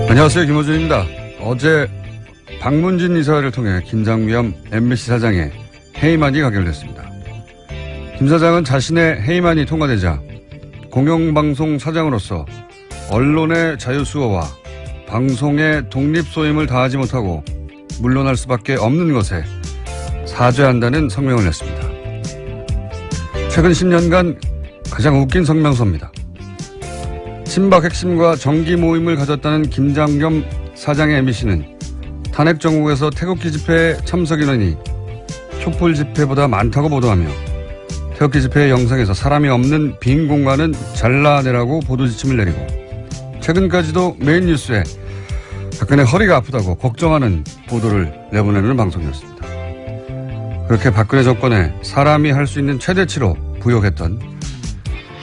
안녕하세요. 김호준입니다. 어제 박문진 이사를 통해 김장겸 MBC 사장의 해임안이 가결됐습니다. 김 사장은 자신의 해임안이 통과되자 공영방송 사장으로서 언론의 자유수호와 방송의 독립소임을 다하지 못하고 물러날 수밖에 없는 것에 사죄한다는 성명을 냈습니다. 최근 10년간 가장 웃긴 성명서입니다. 친박 핵심과 정기 모임을 가졌다는 김장겸 사장의 MBC는 탄핵 정국에서 태극기 집회 참석 인원이 촛불 집회보다 많다고 보도하며 태극기 집회 영상에서 사람이 없는 빈 공간은 잘라내라고 보도 지침을 내리고 최근까지도 메인 뉴스에 박근혜 허리가 아프다고 걱정하는 보도를 내보내는 방송이었습니다. 그렇게 박근혜 정권에 사람이 할 수 있는 최대치로 부역했던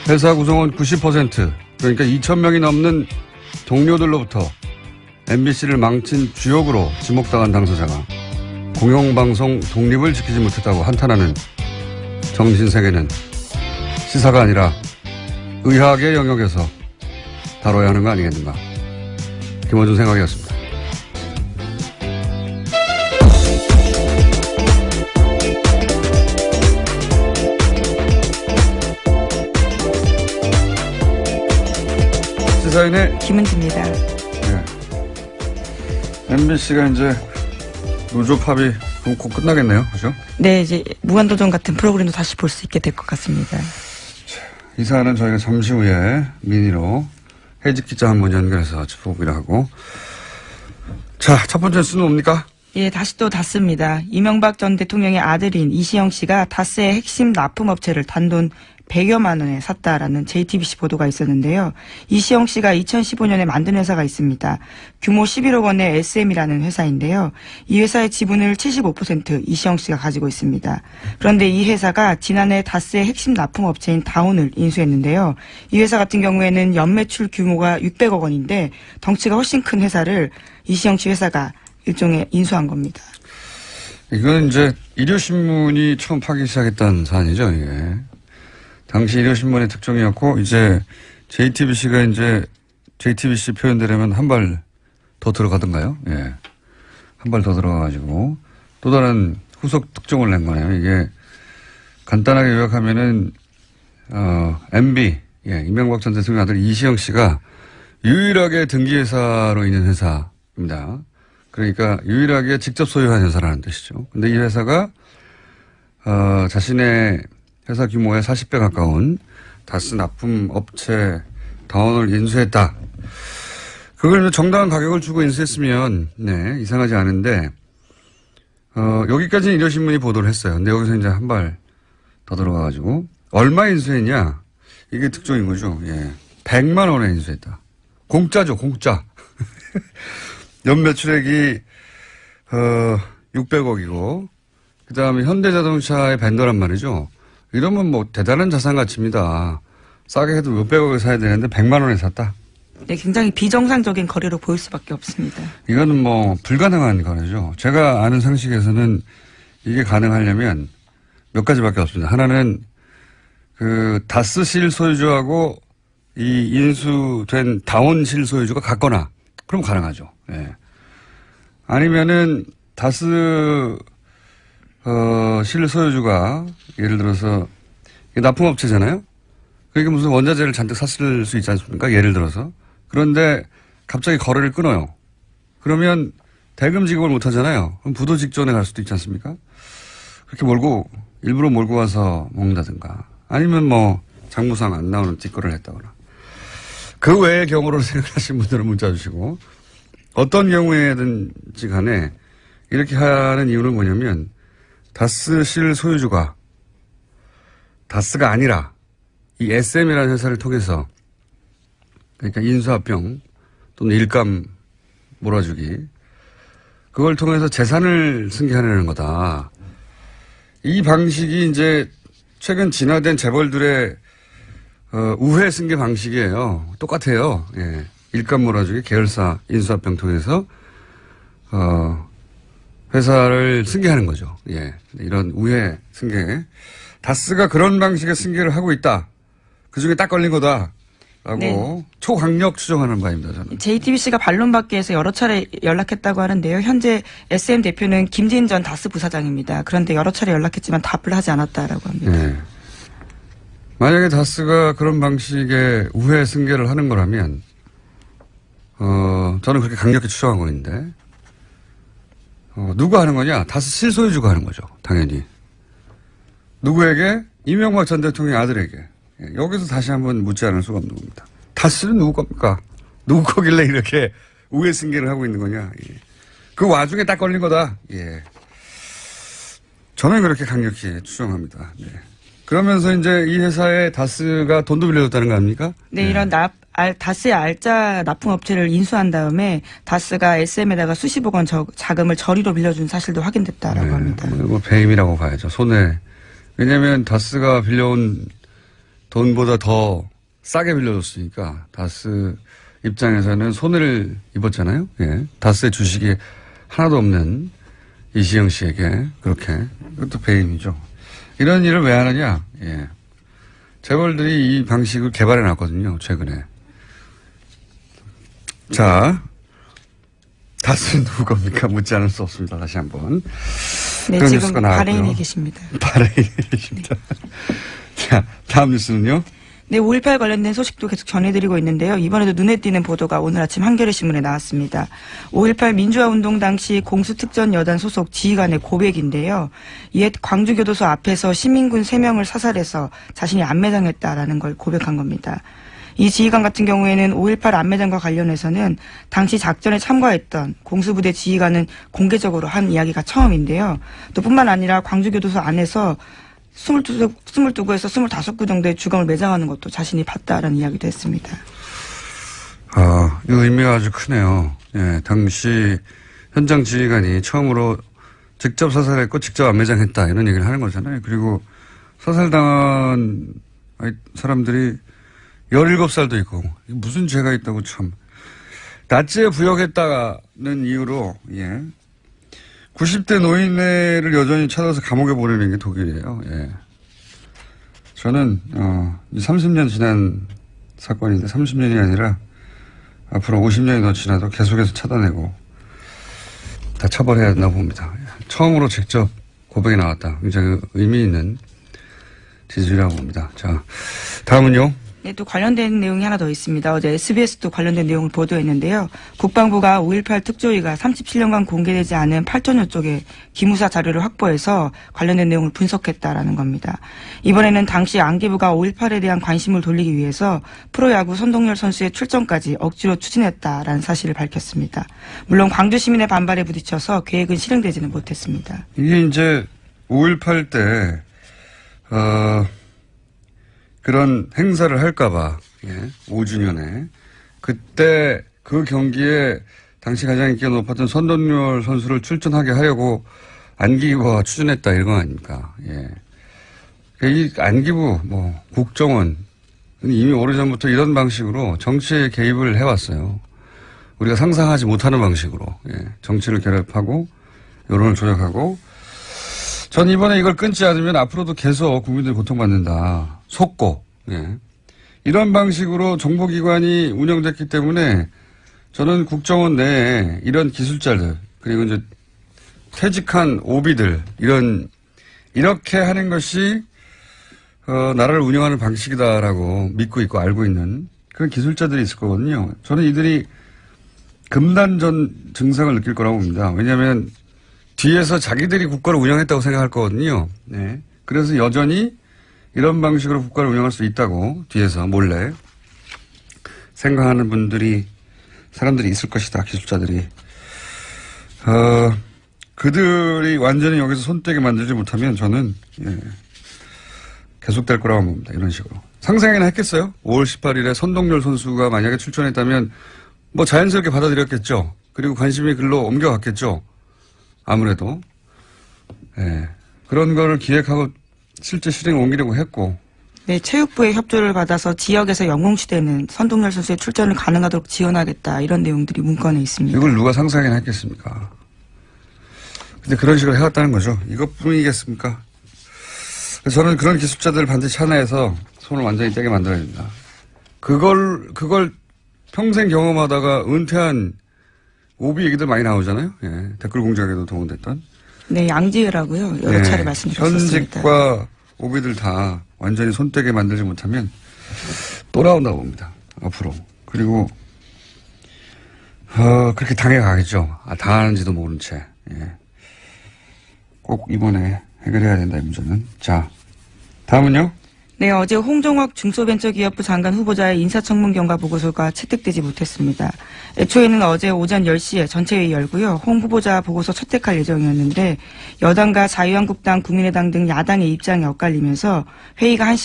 회사 구성원 90% 그러니까 2,000명이 넘는 동료들로부터 MBC를 망친 주역으로 지목당한 당사자가 공영방송 독립을 지키지 못했다고 한탄하는 정신세계는 시사가 아니라 의학의 영역에서 다뤄야 하는 거 아니겠는가. 김호준 생각이었습니다. 시사인의 김은지입니다. 네. MBC가 이제 노조 파업이 곧 끝나겠네요. 그죠? 네, 이제 무한도전 같은 프로그램도 다시 볼 수 있게 될 것 같습니다. 이 사안은 저희가 잠시 후에 민의로 해직 기자 한 분 연결해서 짚어보기로 하고. 자, 첫 번째 뉴스는 뭡니까? 예, 다시 또 다스입니다. 이명박 전 대통령의 아들인 이시영 씨가 다스의 핵심 납품업체를 단돈 100여만 원에 샀다라는 JTBC 보도가 있었는데요. 이시영 씨가 2015년에 만든 회사가 있습니다. 규모 11억 원의 SM이라는 회사인데요. 이 회사의 지분을 75% 이시영 씨가 가지고 있습니다. 그런데 이 회사가 지난해 다스의 핵심 납품업체인 다온을 인수했는데요. 이 회사 같은 경우에는 연매출 규모가 600억 원인데 덩치가 훨씬 큰 회사를 이시영 씨 회사가 일종의 인수한 겁니다. 이건 이제 일요신문이 처음 파기 시작했던 사안이죠, 이게. 당시 일요신문의 특종이었고, 이제 JTBC가 이제 JTBC 표현대로면 한 발 더 들어가던가요? 예. 한 발 더 들어가가지고 또 다른 후속 특종을 낸 거네요. 이게 간단하게 요약하면은, MB, 예, 이명박 전 대통령 아들 이시영 씨가 유일하게 등기회사로 있는 회사입니다. 그러니까 유일하게 직접 소유한 회사라는 뜻이죠. 근데 이 회사가, 자신의 회사 규모의 40배 가까운 다스 납품 업체 다원을 인수했다. 그걸 정당한 가격을 주고 인수했으면, 네, 이상하지 않은데, 여기까지는 일요신문이 보도를 했어요. 근데 여기서 이제 한 발 더 들어가가지고, 얼마 인수했냐? 이게 특종인 거죠. 예. 100만 원에 인수했다. 공짜죠, 공짜. 연매출액이, 600억이고, 그 다음에 현대자동차의 벤더란 말이죠. 이러면 뭐 대단한 자산 가치입니다. 싸게 해도 몇백억에 사야 되는데 100만 원에 샀다. 네, 굉장히 비정상적인 거래로 보일 수밖에 없습니다. 이거는 뭐 불가능한 거래죠. 제가 아는 상식에서는 이게 가능하려면 몇 가지밖에 없습니다. 하나는 그 다스 실소유주하고 이 인수된 다온 실소유주가 같거나 그럼 가능하죠. 예. 아니면은 다스 실소유주가 예를 들어서 납품업체잖아요. 그러니까 무슨 원자재를 잔뜩 샀을 수 있지 않습니까? 예를 들어서. 그런데 갑자기 거래를 끊어요. 그러면 대금 지급을 못 하잖아요. 그럼 부도 직전에 갈 수도 있지 않습니까? 그렇게 일부러 몰고 와서 먹는다든가. 아니면 뭐 장부상 안 나오는 뒷거래를 했다거나. 그 외의 경우로 생각하시는 분들은 문자 주시고 어떤 경우에든지 간에 이렇게 하는 이유는 뭐냐면 다스 실 소유주가 다스가 아니라 이 SM이라는 회사를 통해서 그러니까 인수합병 또는 일감 몰아주기 그걸 통해서 재산을 승계하려는 거다. 이 방식이 이제 최근 진화된 재벌들의 우회 승계 방식이에요. 똑같아요. 예. 일감 몰아주기 계열사 인수합병 통해서 회사를 승계하는 거죠. 예. 이런 우회 승계. 다스가 그런 방식의 승계를 하고 있다. 그 중에 딱 걸린 거다. 네. 초강력 추정하는 바입니다. 저는. JTBC가 반론받기 위해서 여러 차례 연락했다고 하는데요. 현재 SM 대표는 김진 전 다스 부사장입니다. 그런데 여러 차례 연락했지만 답을 하지 않았다라고 합니다. 네. 만약에 다스가 그런 방식의 우회 승계를 하는 거라면 저는 그렇게 강력히 추정하고 있는데 누가 하는 거냐? 다스 실소유주가 하는 거죠. 당연히. 누구에게? 이명박 전 대통령의 아들에게. 여기서 다시 한번 묻지 않을 수가 없는 겁니다. 다스는 누구 겁니까? 누구 거길래 이렇게 우회 승계를 하고 있는 거냐? 예. 그 와중에 딱 걸린 거다. 예. 저는 그렇게 강력히 추정합니다. 네. 그러면서 이제 이 회사에 다스가 돈도 빌려줬다는 거 아닙니까? 네, 이런 다스의 알짜 납품업체를 인수한 다음에 다스가 SM에다가 수십억 원 자금을 저리로 빌려준 사실도 확인됐다라고 합니다. 이거 배임이라고 봐야죠. 손해. 왜냐하면 다스가 빌려온 돈보다 더 싸게 빌려줬으니까 다스 입장에서는 손해를 입었잖아요. 예. 다스의 주식이 하나도 없는 이시영 씨에게 그렇게. 그것도 배임이죠. 이런 일을 왜 하느냐. 예. 재벌들이 이 방식을 개발해 놨거든요. 최근에. 자, 다스는 누구 겁니까? 묻지 않을 수 없습니다. 다시 한번. 네, 지금 바레인에 계십니다. 바레인에 계십니다. 자, 다음 뉴스는요? 네, 5.18 관련된 소식도 계속 전해드리고 있는데요. 이번에도 눈에 띄는 보도가 오늘 아침 한겨레신문에 나왔습니다. 5.18 민주화운동 당시 공수특전여단 소속 지휘관의 고백인데요. 이에 광주교도소 앞에서 시민군 3명을 사살해서 자신이 안매장했다라는 걸 고백한 겁니다. 이 지휘관 같은 경우에는 5.18 안매장과 관련해서는 당시 작전에 참가했던 공수부대 지휘관은 공개적으로 한 이야기가 처음인데요. 또 뿐만 아니라 광주교도소 안에서 22구에서 25구 정도의 주검을 매장하는 것도 자신이 봤다라는 이야기도 했습니다. 아, 이 의미가 아주 크네요. 예, 당시 현장 지휘관이 처음으로 직접 사살했고 직접 안매장했다 이런 얘기를 하는 거잖아요. 그리고 사살당한 사람들이 17살도 있고 무슨 죄가 있다고 참. 나치에 부역했다는 이유로 90대 노인네를 여전히 찾아서 감옥에 보내는 게 독일이에요. 예. 저는 30년 지난 사건인데 30년이 아니라 앞으로 50년이 더 지나도 계속해서 찾아내고 다 처벌해야 된다고 봅니다. 처음으로 직접 고백이 나왔다. 굉장히 의미 있는 지지라고 봅니다. 자, 다음은요. 네, 또 관련된 내용이 하나 더 있습니다. 어제 SBS도 관련된 내용을 보도했는데요. 국방부가 5.18 특조위가 37년간 공개되지 않은 8천여 쪽의 기무사 자료를 확보해서 관련된 내용을 분석했다라는 겁니다. 이번에는 당시 안기부가 5.18에 대한 관심을 돌리기 위해서 프로야구 선동열 선수의 출전까지 억지로 추진했다라는 사실을 밝혔습니다. 물론 광주 시민의 반발에 부딪혀서 계획은 실행되지는 못했습니다. 이게 이제 5.18 때 그런 행사를 할까봐, 5주년에. 그때 그 경기에 당시 가장 인기가 높았던 선동열 선수를 출전하게 하려고 안기부가 추진했다 이런 거 아닙니까? 예. 이 안기부, 국정원, 이미 오래전부터 이런 방식으로 정치에 개입을 해왔어요. 우리가 상상하지 못하는 방식으로, 정치를 결합하고, 여론을 조작하고, 전 이번에 이걸 끊지 않으면 앞으로도 계속 국민들이 고통받는다. 속고, 이런 방식으로 정보기관이 운영됐기 때문에 저는 국정원 내에 이런 기술자들, 그리고 이제 퇴직한 오비들, 이렇게 하는 것이, 나라를 운영하는 방식이다라고 믿고 있고 알고 있는 그런 기술자들이 있을 거거든요. 저는 이들이 금단전 증상을 느낄 거라고 봅니다. 왜냐하면 뒤에서 자기들이 국가를 운영했다고 생각할 거거든요. 네. 그래서 여전히 이런 방식으로 국가를 운영할 수 있다고 뒤에서 몰래 생각하는 사람들이 있을 것이다. 기술자들이. 그들이 완전히 여기서 손떼게 만들지 못하면 저는 계속될 거라고 봅니다. 이런 식으로. 상상이나 했겠어요? 5월 18일에 선동열 선수가 만약에 출전했다면 자연스럽게 받아들였겠죠. 그리고 관심이 글로 옮겨갔겠죠. 아무래도. 그런 거를 기획하고 실제 실행에 옮기려고 했고. 네, 체육부의 협조를 받아서 지역에서 영웅시대는 선동열 선수의 출전을 가능하도록 지원하겠다. 이런 내용들이 문건에 있습니다. 이걸 누가 상상이나 했겠습니까? 근데 그런 식으로 해왔다는 거죠. 이것뿐이겠습니까? 저는 그런 기술자들을 반드시 하나에서 손을 완전히 떼게 만들어야 됩니다. 그걸 평생 경험하다가 은퇴한 오비 얘기들 많이 나오잖아요. 예. 댓글 공작에도 동원됐던. 네, 양지으라고요. 여러 차례 말씀드렸습니다. 현직과 오비들 다 완전히 손떼게 만들지 못하면 또 나온다고 봅니다. 앞으로. 그리고 그렇게 당해가겠죠. 당하는지도 모른 채. 예. 꼭 이번에 해결해야 된다, 이 문제는. 자, 다음은요? 네, 어제 홍종학 중소벤처기업부 장관 후보자의 인사청문 경과 보고서가 채택되지 못했습니다. 애초에는 어제 오전 10시에 전체회의 열고요. 홍 후보자 보고서 채택할 예정이었는데 여당과 자유한국당, 국민의당 등 야당의 입장이 엇갈리면서 회의가 한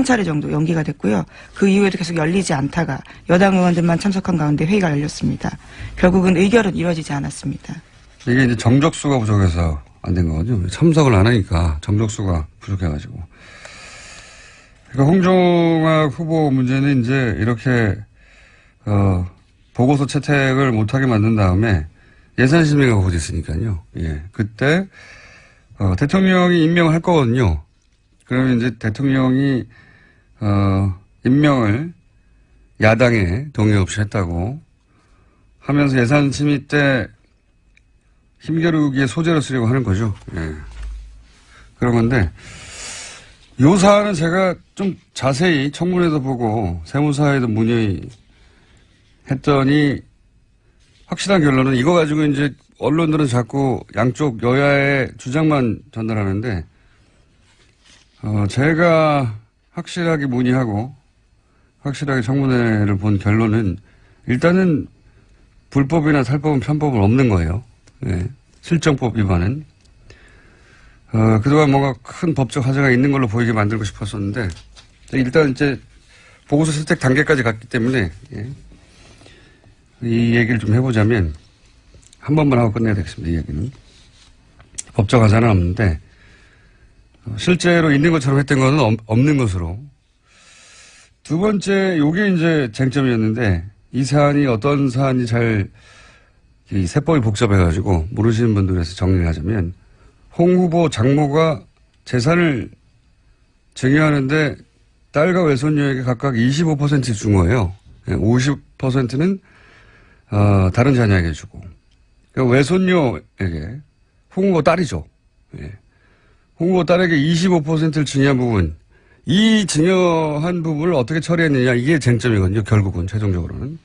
차례 정도 연기가 됐고요. 그 이후에도 계속 열리지 않다가 여당 의원들만 참석한 가운데 회의가 열렸습니다. 결국은 의결은 이루어지지 않았습니다. 이게 이제 정적수가 부족해서 안 된 거거든요. 참석을 안 하니까 정적수가 부족해가지고. 그러니까 홍종학 후보 문제는 이제 이렇게 보고서 채택을 못하게 만든 다음에 예산심의가 곧 있으니까요. 예, 그때 대통령이 임명을 할 거거든요. 그러면 이제 대통령이 임명을 야당에 동의 없이 했다고 하면서 예산심의 때 힘겨루기의 소재로 쓰려고 하는 거죠. 예. 그런 건데 요 사안은 제가 좀 자세히 청문회도 보고 세무사에도 문의했더니 확실한 결론은 이거 가지고 이제 언론들은 자꾸 양쪽 여야의 주장만 전달하는데 제가 확실하게 문의하고 확실하게 청문회를 본 결론은 일단은 불법이나 살법은 편법은 없는 거예요. 네. 실정법 위반은. 그동안 뭔가 큰 법적 하자가 있는 걸로 보이게 만들고 싶었었는데, 일단 이제 보고서 채택 단계까지 갔기 때문에, 예. 이 얘기를 좀 해보자면, 한 번만 하고 끝내야 되겠습니다, 이 얘기는. 법적 하자는 없는데, 실제로 있는 것처럼 했던 거는 없는 것으로. 두 번째, 요게 이제 쟁점이었는데, 이 사안이 어떤 사안이 이 세법이 복잡해가지고 모르시는 분들에서 정리를 하자면 홍 후보 장모가 재산을 증여하는데 딸과 외손녀에게 각각 25% 준 거예요. 50%는 다른 자녀에게 주고. 그러니까 외손녀에게 홍 후보 딸이죠. 예. 홍 후보 딸에게 25%를 증여한 부분, 이 증여한 부분을 어떻게 처리했느냐 이게 쟁점이거든요. 결국은 최종적으로는.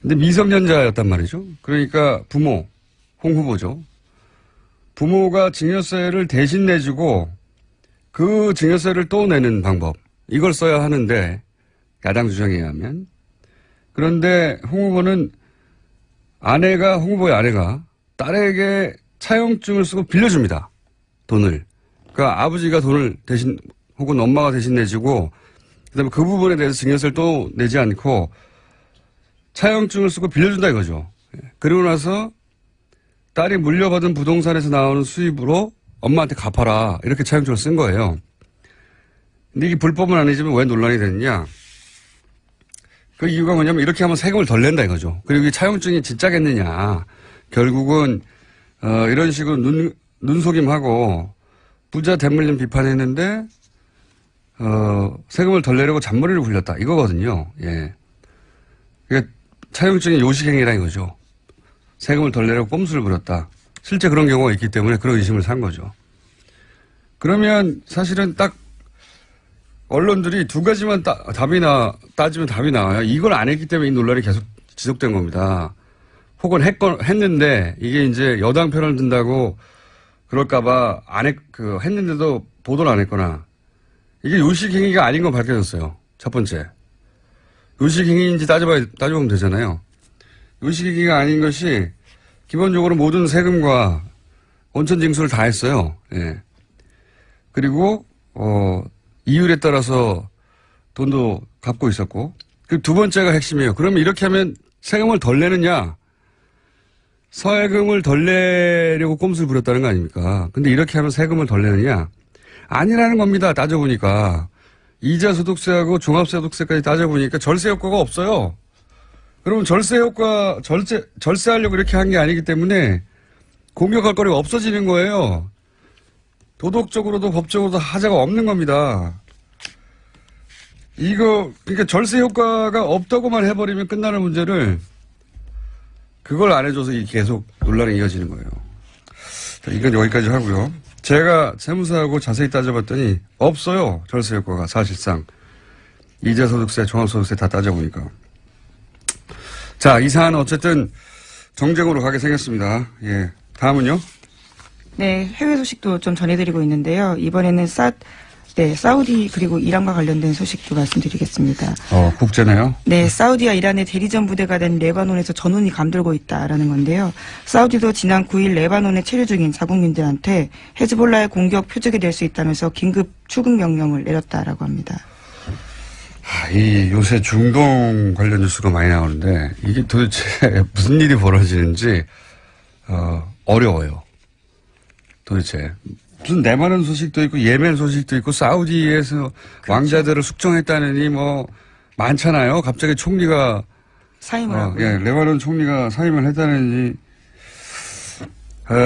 근데 미성년자였단 말이죠. 그러니까 부모, 홍 후보죠. 부모가 증여세를 대신 내주고 그 증여세를 또 내는 방법. 이걸 써야 하는데 야당 주장에 의하면. 그런데 홍 후보는 홍 후보의 아내가 딸에게 차용증을 쓰고 빌려줍니다. 돈을. 그러니까 아버지가 돈을 대신 혹은 엄마가 대신 내주고 그다음에 그 부분에 대해서 증여세를 또 내지 않고 차용증을 쓰고 빌려준다 이거죠. 그러고 나서 딸이 물려받은 부동산에서 나오는 수입으로 엄마한테 갚아라. 이렇게 차용증을 쓴 거예요. 근데 이게 불법은 아니지만 왜 논란이 됐느냐. 그 이유가 뭐냐면 이렇게 하면 세금을 덜 낸다 이거죠. 그리고 이 차용증이 진짜겠느냐. 결국은 이런 식으로 눈속임하고 부자 대물림 비판했는데 세금을 덜 내려고 잔머리를 굴렸다. 이거거든요. 예. 그러니까 차용증이 요식행위라 이거죠. 세금을 덜 내려고 꼼수를 부렸다. 실제 그런 경우가 있기 때문에 그런 의심을 산 거죠. 그러면 사실은 딱 언론들이 두 가지만 따지면 답이 나와요. 이걸 안 했기 때문에 이 논란이 계속 지속된 겁니다. 혹은 했는데 이게 이제 여당 편을 든다고 그럴까봐 했는데도 보도를 안 했거나 이게 요식행위가 아닌 건 밝혀졌어요. 첫 번째. 요식행위인지 따져보면 되잖아요. 요식행위가 아닌 것이 기본적으로 모든 세금과 원천징수를 다 했어요. 예. 그리고 이율에 따라서 돈도 갚고 있었고. 그리고 두 번째가 핵심이에요. 그러면 이렇게 하면 세금을 덜 내느냐? 세금을 덜 내려고 꼼수를 부렸다는 거 아닙니까? 근데 이렇게 하면 세금을 덜 내느냐? 아니라는 겁니다. 따져보니까. 이자 소득세하고 종합소득세까지 따져보니까 절세 효과가 없어요. 그러면 절세하려고 이렇게 한 게 아니기 때문에 공격할 거리가 없어지는 거예요. 도덕적으로도 법적으로도 하자가 없는 겁니다. 이거, 그러니까 절세 효과가 없다고만 해버리면 끝나는 문제를 그걸 안 해줘서 계속 논란이 이어지는 거예요. 자, 이건 여기까지 하고요. 제가 세무사하고 자세히 따져봤더니 없어요. 절세 효과가 사실상. 이자소득세, 종합소득세 다 따져보니까. 자, 이 사안은 어쨌든 정쟁으로 가게 생겼습니다. 예. 다음은요? 네, 해외 소식도 좀 전해드리고 있는데요. 이번에는 사우디 그리고 이란과 관련된 소식도 말씀드리겠습니다. 국제네요. 네, 사우디와 이란의 대리전 부대가 된 레바논에서 전운이 감돌고 있다라는 건데요. 사우디도 지난 9일 레바논에 체류 중인 자국민들한테 헤즈볼라의 공격 표적이 될 수 있다면서 긴급 출국 명령을 내렸다라고 합니다. 이 요새 중동 관련 뉴스가 많이 나오는데 이게 도대체 무슨 일이 벌어지는지 어려워요. 도대체 무슨 레바논 소식도 있고 예멘 소식도 있고 사우디에서 그렇죠. 왕자들을 숙청했다느니 뭐 많잖아요. 갑자기 총리가 사임을 하고 예, 레바논 총리가 사임을 했다느니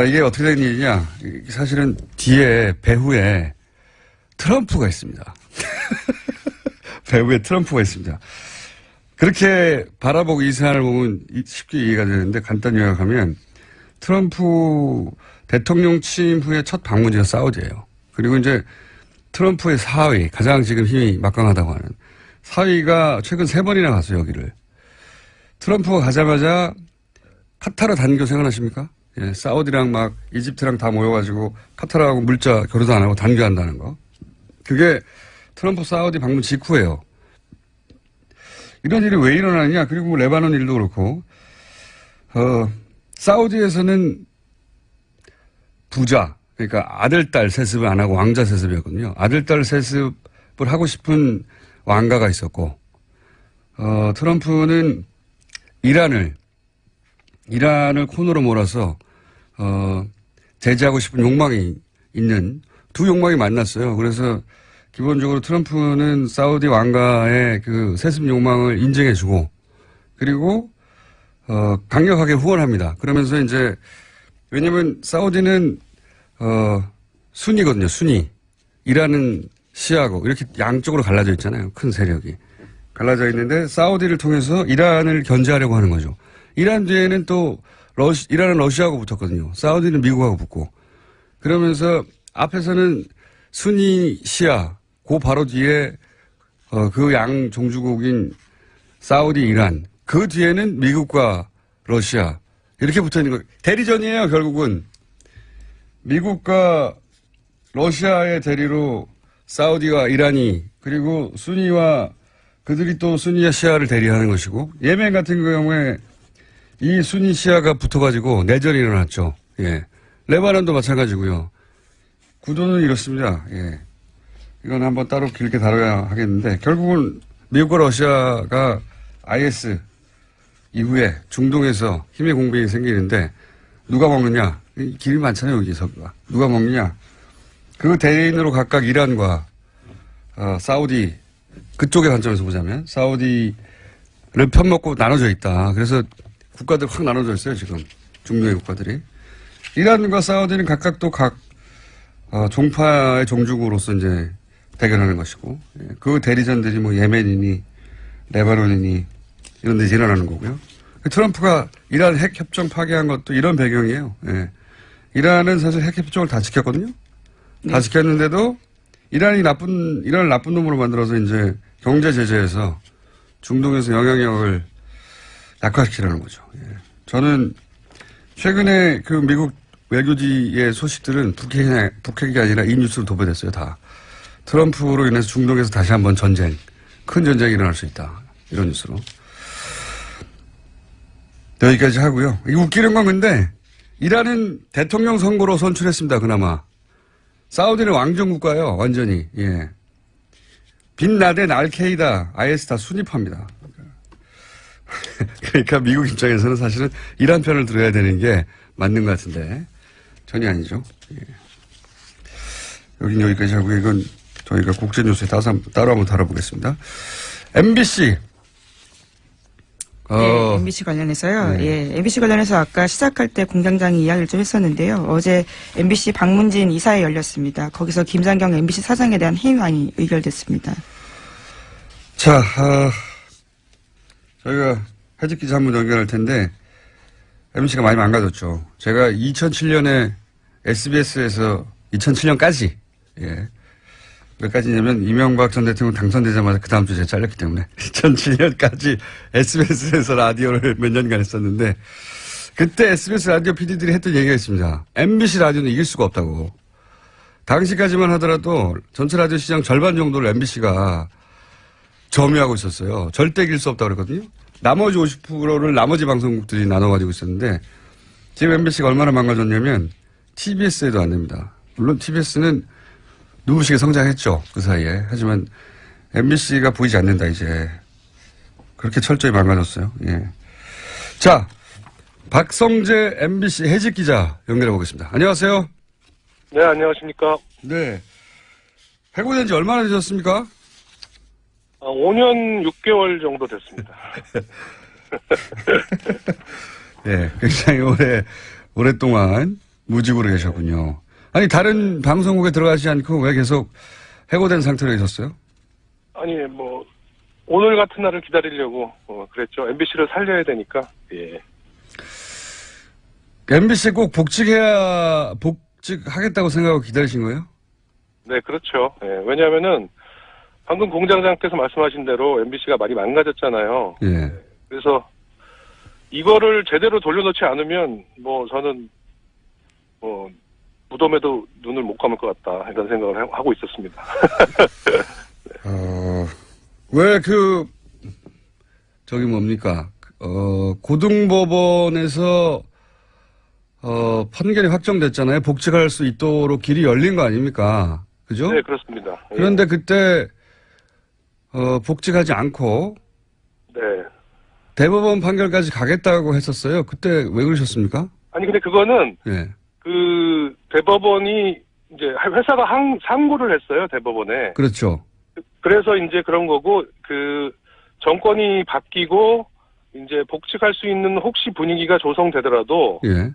이게 어떻게 된 일이냐? 사실은 뒤에 배후에 트럼프가 있습니다. 배후에 트럼프가 있습니다. 그렇게 바라보고 이 사안을 보면 쉽게 이해가 되는데 간단히 요약하면 트럼프 대통령 취임 후에 첫 방문지가 사우디예요. 그리고 이제 트럼프의 사위, 가장 지금 힘이 막강하다고 하는 사위가 최근 3번이나 갔어요, 여기를. 트럼프가 가자마자 카타르 단교 생각나십니까? 예, 사우디랑 막 이집트랑 다 모여가지고 카타르하고 물자 교류도 안 하고 단교한다는 거. 그게 트럼프 사우디 방문 직후예요. 이런 일이 왜 일어나느냐? 그리고 뭐 레바논 일도 그렇고, 사우디에서는 부자, 그러니까 아들, 딸 세습을 안 하고 왕자 세습이었거든요. 아들, 딸 세습을 하고 싶은 왕가가 있었고, 트럼프는 이란을 코너로 몰아서, 제재하고 싶은 욕망이 있는 두 욕망이 만났어요. 그래서 기본적으로 트럼프는 사우디 왕가의 그 세습 욕망을 인정해주고, 그리고, 강력하게 후원합니다. 그러면서 이제, 왜냐면 사우디는 순위거든요. 순위. 이란은 시아고 이렇게 양쪽으로 갈라져 있잖아요. 큰 세력이. 갈라져 있는데 사우디를 통해서 이란을 견제하려고 하는 거죠. 이란 뒤에는 또 이란은 러시아하고 붙었거든요. 사우디는 미국하고 붙고. 그러면서 앞에서는 순위 시아 그 바로 뒤에 그 양 종주국인 사우디 이란 그 뒤에는 미국과 러시아 이렇게 붙어있는 거예요. 대리전이에요, 결국은. 미국과 러시아의 대리로 사우디와 이란이, 그리고 순위와 그들이 또 순위와 시아를 대리하는 것이고, 예멘 같은 경우에 이 순위 시아가 붙어가지고 내전이 일어났죠. 예. 레바논도 마찬가지고요. 구도는 이렇습니다. 예. 이건 한번 따로 길게 다뤄야 하겠는데, 결국은 미국과 러시아가 IS 이후에 중동에서 힘의 공백이 생기는데 누가 먹느냐? 길이 많잖아요, 여기서가. 누가 먹느냐? 그 대인으로 각각 이란과 사우디 그쪽의 관점에서 보자면 사우디를 편먹고 나눠져 있다. 그래서 국가들 확 나눠져 있어요, 지금. 중동의 국가들이. 이란과 사우디는 각각 또 각 종파의 종주국으로서 이제 대결하는 것이고, 그 대리전들이 뭐 예멘이니 레바논이니 이런 데서 일어나는 거고요. 트럼프가 이란 핵 협정 파기한 것도 이런 배경이에요. 예. 이란은 사실 핵 협정을 다 지켰거든요. 네. 다 지켰는데도 이란을 나쁜 놈으로 만들어서 이제 경제 제재에서 중동에서 영향력을 약화시키라는 거죠. 예. 저는 최근에 그 미국 외교지의 소식들은 북핵이 아니라 이 뉴스로 도배됐어요, 다. 트럼프로 인해서 중동에서 다시 한번 큰 전쟁이 일어날 수 있다. 이런 뉴스로. 여기까지 하고요. 이거 웃기는 건 근데 이란은 대통령 선거로 선출했습니다. 그나마. 사우디는 왕정국가예요. 완전히. 예. 빈라덴, 알케이다, IS 다 순위파입니다. 그러니까 미국 입장에서는 사실은 이란 편을 들어야 되는 게 맞는 것 같은데 전혀 아니죠. 예. 여긴 여기까지 하고요. 이건 저희가 국제뉴스에 따로 한번 다뤄보겠습니다. MBC. 네, MBC 관련해서요. 네. 예, MBC 관련해서 아까 시작할 때 공장장이 이야기를 좀 했었는데요. 어제 MBC 박문진 이사회 열렸습니다. 거기서 김상경 MBC 사장에 대한 해임안이 의결됐습니다. 자, 저희가 해직 기자 한 분 연결할 텐데, MBC가 많이 망가졌죠. 제가 2007년에 SBS에서 2007년까지, 예. 몇 가지냐면, 이명박 전 대통령 당선되자마자 그 다음 주에 제가 잘렸기 때문에, 2007년까지 SBS에서 라디오를 몇 년간 했었는데, 그때 SBS 라디오 PD들이 했던 얘기가 있습니다. MBC 라디오는 이길 수가 없다고. 당시까지만 하더라도 전체 라디오 시장 절반 정도를 MBC가 점유하고 있었어요. 절대 이길 수 없다고 그랬거든요. 나머지 50%를 나머지 방송국들이 나눠가지고 있었는데 지금 MBC가 얼마나 망가졌냐면 TBS에도 안 됩니다. 물론 TBS는 눈부시게 성장했죠. 그 사이에. 하지만 MBC가 보이지 않는다 이제. 그렇게 철저히 망가졌어요. 예. 자, 박성재 MBC 해직 기자 연결해 보겠습니다. 안녕하세요. 네, 안녕하십니까. 네. 해고된 지 얼마나 되셨습니까? 5년 6개월 정도 됐습니다. 네, 굉장히 오랫동안 무직으로 계셨군요. 아니, 다른 방송국에 들어가지 않고 왜 계속 해고된 상태로 계셨어요? 아니, 오늘 같은 날을 기다리려고, 그랬죠. MBC를 살려야 되니까, 예. MBC에 꼭 복직하겠다고 생각하고 기다리신 거예요? 네, 그렇죠. 예, 왜냐면은, 방금 공장장께서 말씀하신 대로 MBC가 많이 망가졌잖아요. 예. 그래서 이거를 제대로 돌려놓지 않으면 저는 무덤에도 눈을 못 감을 것 같다 이런 생각을 하고 있었습니다. 왜 저기 뭡니까? 고등법원에서 판결이 확정됐잖아요. 복직할 수 있도록 길이 열린 거 아닙니까? 그죠? 네, 그렇습니다. 그런데 그때 복직하지 않고 네. 대법원 판결까지 가겠다고 했었어요. 그때 왜 그러셨습니까? 아니 근데 그거는 네. 그 대법원이 이제 회사가 상고를 했어요. 대법원에. 그렇죠. 그래서 이제 그런 거고 그 정권이 바뀌고 이제 복직할 수 있는 혹시 분위기가 조성되더라도 예.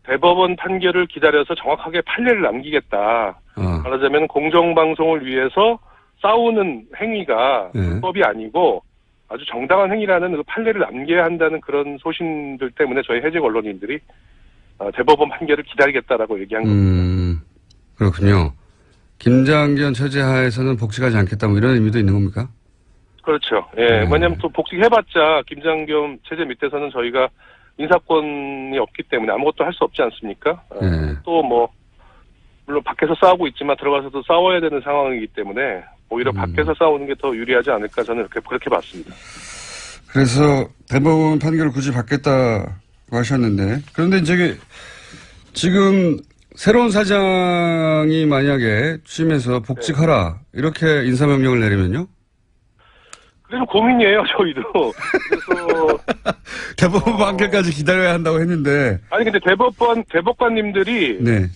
대법원 판결을 기다려서 정확하게 판례를 남기겠다. 말하자면 공정방송을 위해서 싸우는 행위가 불법이 아니고 아주 정당한 행위라는 그 판례를 남겨야 한다는 그런 소신들 때문에 저희 해직 언론인들이 대법원 판결을 기다리겠다라고 얘기한 겁니다. 그렇군요. 김장겸 체제 하에서는 복직하지 않겠다 뭐 이런 의미도 있는 겁니까? 그렇죠. 예. 왜냐하면 또 복직해봤자 김장겸 체제 밑에서는 저희가 인사권이 없기 때문에 아무것도 할 수 없지 않습니까? 또 물론 밖에서 싸우고 있지만 들어가서도 싸워야 되는 상황이기 때문에 오히려 밖에서 싸우는 게 더 유리하지 않을까 저는 그렇게 봤습니다. 그래서 대법원 판결을 굳이 받겠다고 하셨는데 그런데 지금 새로운 사장이 만약에 취임해서 복직하라 이렇게 인사명령을 내리면요? 그래서 고민이에요 저희도. 그래서 대법원 판결까지 기다려야 한다고 했는데 아니 근데 대법관님들이 네.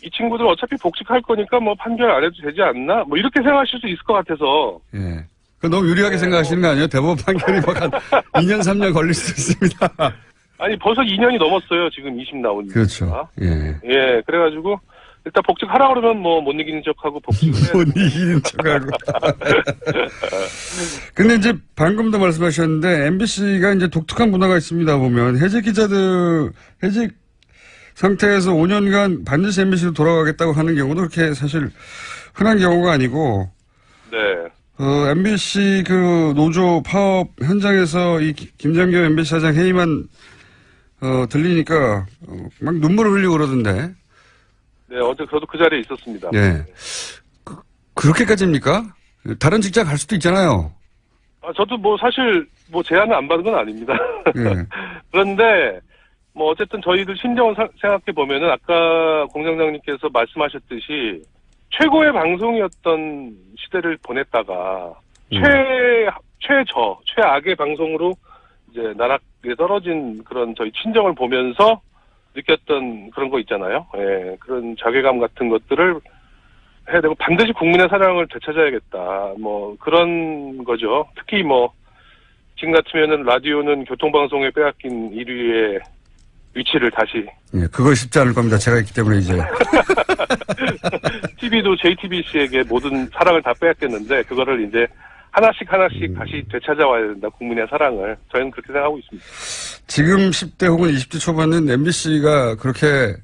이 친구들 어차피 복직할 거니까 판결 안 해도 되지 않나? 이렇게 생각하실 수 있을 것 같아서. 예. 그 너무 유리하게 생각하시는 거 아니에요? 대법원 판결이 한 2년, 3년 걸릴 수도 있습니다. 아니, 벌써 2년이 넘었어요. 지금 20 나온. 그렇죠. 예. 예, 그래가지고, 일단 복직하라 그러면 못 이기는 척하고 복직을 못 이기는 척하고. 근데 이제 방금도 말씀하셨는데, MBC가 이제 독특한 문화가 있습니다. 보면, 해직 상태에서 5년간 반드시 MBC로 돌아가겠다고 하는 경우도 그렇게 사실 흔한 경우가 아니고, 네. MBC 노조 파업 현장에서 이 김장겸 MBC 사장 회의만, 들리니까, 막 눈물을 흘리고 그러던데. 네, 어제 저도 그 자리에 있었습니다. 네. 그렇게까지입니까? 다른 직장 갈 수도 있잖아요. 저도 사실 제안을 안 받은 건 아닙니다. 네. 그런데, 어쨌든 저희들 심정을 생각해 보면은 아까 공장장님께서 말씀하셨듯이 최고의 방송이었던 시대를 보냈다가 최악의 방송으로 이제 나락에 떨어진 그런 저희 친정을 보면서 느꼈던 그런 거 있잖아요. 예, 그런 자괴감 같은 것들을 해야 되고 반드시 국민의 사랑을 되찾아야겠다. 그런 거죠. 특히 지금 같으면은 라디오는 교통방송에 빼앗긴 1위의 위치를 다시. 예, 그거 쉽지 않을 겁니다. 제가 있기 때문에 이제. TV도 JTBC에게 모든 사랑을 다 빼앗겼는데, 그거를 이제 하나씩 다시 되찾아와야 된다. 국민의 사랑을. 저희는 그렇게 생각하고 있습니다. 지금 10대 혹은 20대 초반은 MBC가 그렇게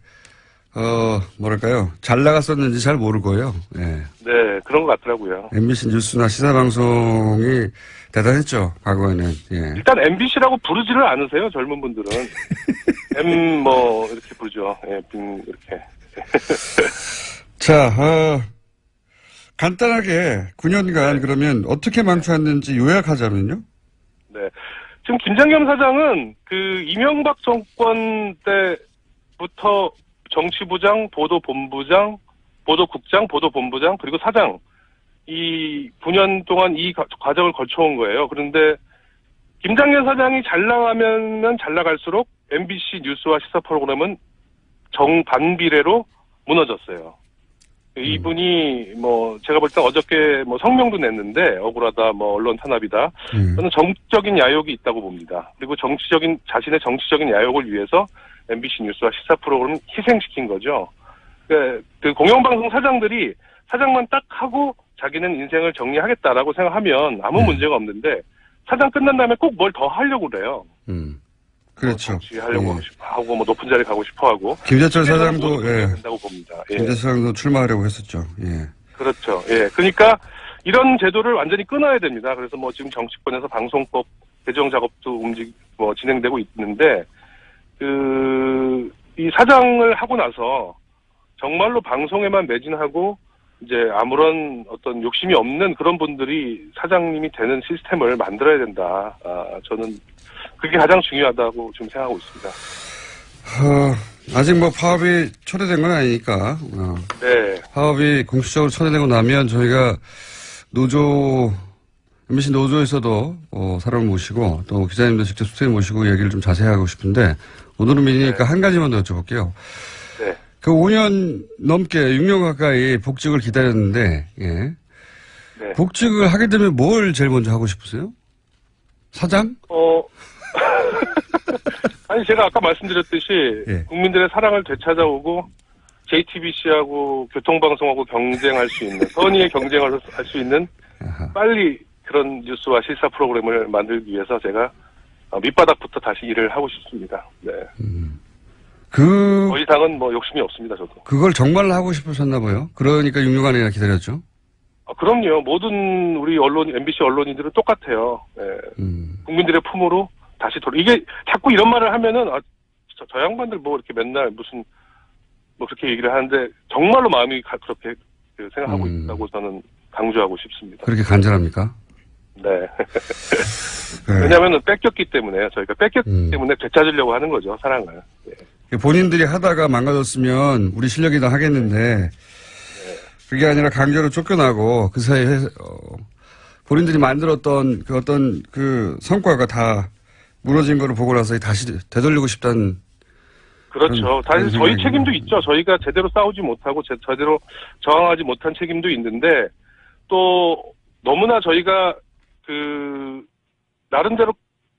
뭐랄까요. 잘 나갔었는지 잘 모를 거예요. 예. 네, 그런 것 같더라고요. MBC 뉴스나 시사방송이 대단했죠. 과거에는. 예. 일단 MBC라고 부르지를 않으세요. 젊은 분들은. 이렇게 부르죠. 예, 이렇게. 자, 간단하게 9년간 그러면 어떻게 망쳐왔는지 요약하자면요. 네. 지금 김장겸 사장은 이명박 정권 때부터 정치부장, 보도본부장, 보도국장, 보도본부장, 그리고 사장, 이 9년 동안 이 과정을 거쳐온 거예요. 그런데 김장겸 사장이 잘 나가면 잘 나갈수록 MBC 뉴스와 시사 프로그램은 정반비례로 무너졌어요. 이분이 제가 볼 땐 어저께 성명도 냈는데 억울하다, 언론 탄압이다. 저는 정치적인 야욕이 있다고 봅니다. 그리고 자신의 정치적인 야욕을 위해서 MBC 뉴스와 시사 프로그램을 희생시킨 거죠. 그 공영방송 사장들이 사장만 딱 하고 자기는 인생을 정리하겠다라고 생각하면 아무 문제가 없는데 사장 끝난 다음에 꼭 뭘 더 하려고 그래요. 그렇죠. 정치하려고 하고 높은 자리 가고 싶어 하고. 김재철 사장도 된다고 봅니다. 예. 김재철 사장도 출마하려고 했었죠. 예. 그렇죠. 예. 그러니까 이런 제도를 완전히 끊어야 됩니다. 그래서 지금 정치권에서 방송법 개정 작업도 진행되고 있는데 이 사장을 하고 나서 정말로 방송에만 매진하고 이제 아무런 어떤 욕심이 없는 그런 분들이 사장님이 되는 시스템을 만들어야 된다. 저는 그게 가장 중요하다고 지금 생각하고 있습니다. 아직 파업이 초래된 건 아니니까. 네. 파업이 공식적으로 초래되고 나면 저희가 MBC 노조에서도 사람을 모시고 또 기자님도 직접 수트에 모시고 얘기를 좀 자세히 하고 싶은데 오늘은 미니니까 한 가지만 더 여쭤볼게요. 네. 그 5년 넘게 6년 가까이 복직을 기다렸는데, 예. 네. 복직을 하게 되면 뭘 제일 먼저 하고 싶으세요? 사장? 아니, 제가 아까 말씀드렸듯이, 예. 국민들의 사랑을 되찾아오고, JTBC하고 교통방송하고 경쟁할 수 있는, 선의의 경쟁을 할 수 있는, 빨리 그런 뉴스와 시사 프로그램을 만들기 위해서 제가 밑바닥부터 다시 일을 하고 싶습니다. 네. 더 이상은 욕심이 없습니다, 저도. 그걸 정말 하고 싶으셨나 봐요. 그러니까 6년간이나 기다렸죠. 그럼요. 모든 우리 MBC 언론인들은 똑같아요. 네. 국민들의 품으로 다시 이게 자꾸 이런 말을 하면은, 저 양반들 이렇게 맨날 무슨, 그렇게 얘기를 하는데, 정말로 마음이 그렇게 생각하고 있다고 저는 강조하고 싶습니다. 그렇게 간절합니까? 네. 왜냐면은 뺏겼기 때문에요. 저희가 뺏겼기 때문에 되찾으려고 하는 거죠, 사랑을. 네. 본인들이 하다가 망가졌으면 우리 실력이 더 하겠는데, 그게 아니라 강제로 쫓겨나고 그 사이에, 본인들이 만들었던 어떤 성과가 다 무너진 거를 보고 나서 다시 되돌리고 싶다는. 그렇죠. 사실 저희 책임도 있죠. 저희가 제대로 싸우지 못하고 제대로 저항하지 못한 책임도 있는데, 또 너무나 저희가 나름대로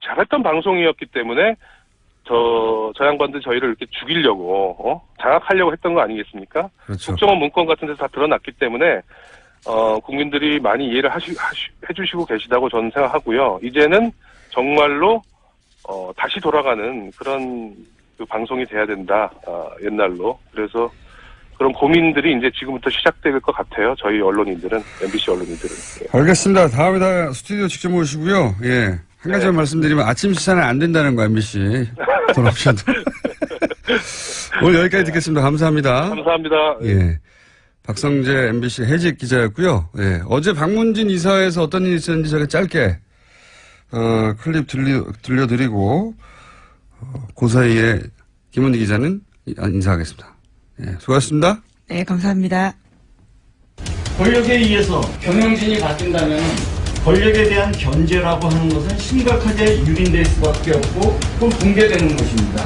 잘했던 방송이었기 때문에 저 양반들 저희를 이렇게 죽이려고 장악하려고 했던 거 아니겠습니까? 그렇죠. 국정원 문건 같은 데서 다 드러났기 때문에 국민들이 많이 이해를 해주시고 계시다고 저는 생각하고요. 이제는 정말로 다시 돌아가는 그런 방송이 돼야 된다. 옛날로. 그래서 그런 고민들이 이제 지금부터 시작될 것 같아요. 저희 언론인들은, MBC 언론인들은. 예. 알겠습니다. 다음에 다 스튜디오 직접 모시고요. 예. 한 가지만 말씀드리면 아침 시사는 안 된다는 거, MBC. 돌아오셔도. 오늘 여기까지 듣겠습니다. 감사합니다. 감사합니다. 예. 박성재 MBC 해직 기자였고요. 예. 어제 박문진 이사회에서 어떤 일이 있었는지 제가 짧게, 클립 들려드리고, 그 사이에 김은희 기자는 인사하겠습니다. 예, 수고하셨습니다. 네, 감사합니다. 권력에 의해서 경영진이 바뀐다면 권력에 대한 견제라고 하는 것은 심각하게 유린될 수밖에 없고 또 공개되는 것입니다.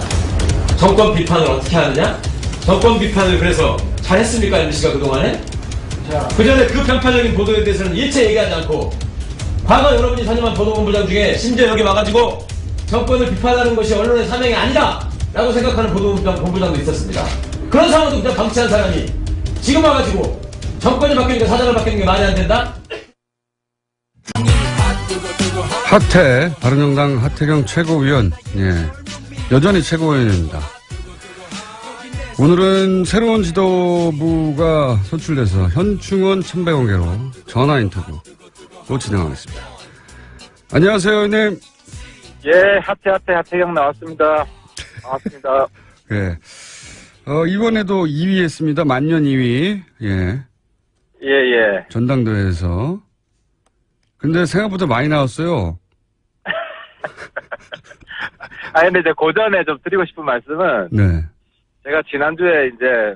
정권 비판을 어떻게 하느냐? 정권 비판을 그래서 잘했습니까, MBC가 그동안에? 그 전에 그 편파적인 보도에 대해서는 일체 얘기하지 않고 과거 여러분이 선임한 보도본부장 중에 심지어 여기 와가지고 정권을 비판하는 것이 언론의 사명이 아니다! 라고 생각하는 보도본부장도 있었습니다. 그런 상황도 그냥 방치한 사람이 지금 와가지고 정권이 바뀌니까 사장을 바뀌는 게 말이 안 된다? 하태, 바른정당 하태경 최고위원, 예, 여전히 최고위원입니다. 오늘은 새로운 지도부가 선출돼서 현충원 천배공개로 전화 인터뷰로 진행하겠습니다. 안녕하세요, 의원님. 예, 하태경 나왔습니다. 반갑습니다. 예. 이번에도 2위 했습니다. 만년 2위. 예. 예. 전당대회에서. 근데 생각보다 많이 나왔어요. 근데 이제 그 전에 좀 드리고 싶은 말씀은, 네. 제가 지난주에 이제,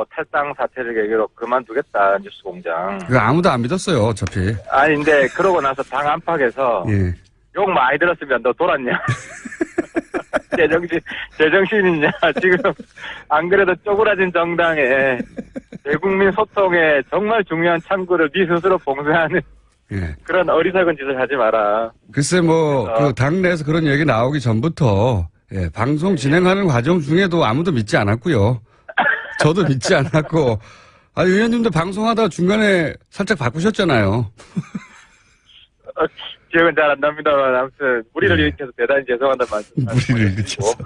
탈당 사태를 계기로 그만두겠다, 뉴스공장. 그거 아무도 안 믿었어요, 어차피. 근데 그러고 나서 당 안팎에서, 예. 욕 많이 들었으면 너 돌았냐? 제정신이냐? 지금, 안 그래도 쪼그라진 정당에, 대국민 소통에 정말 중요한 창구를 네 스스로 봉쇄하는, 예. 그런 어리석은 짓을 하지 마라. 글쎄 그 당내에서 그런 얘기 나오기 전부터 예, 방송 진행하는 과정 중에도 아무도 믿지 않았고요. 저도 믿지 않았고 의원님도 방송하다 중간에 살짝 바꾸셨잖아요. 기억은 잘 안 납니다만 아무튼 무리를 일으켜서 대단히 죄송하다는 말씀. 무리를 일으켜서.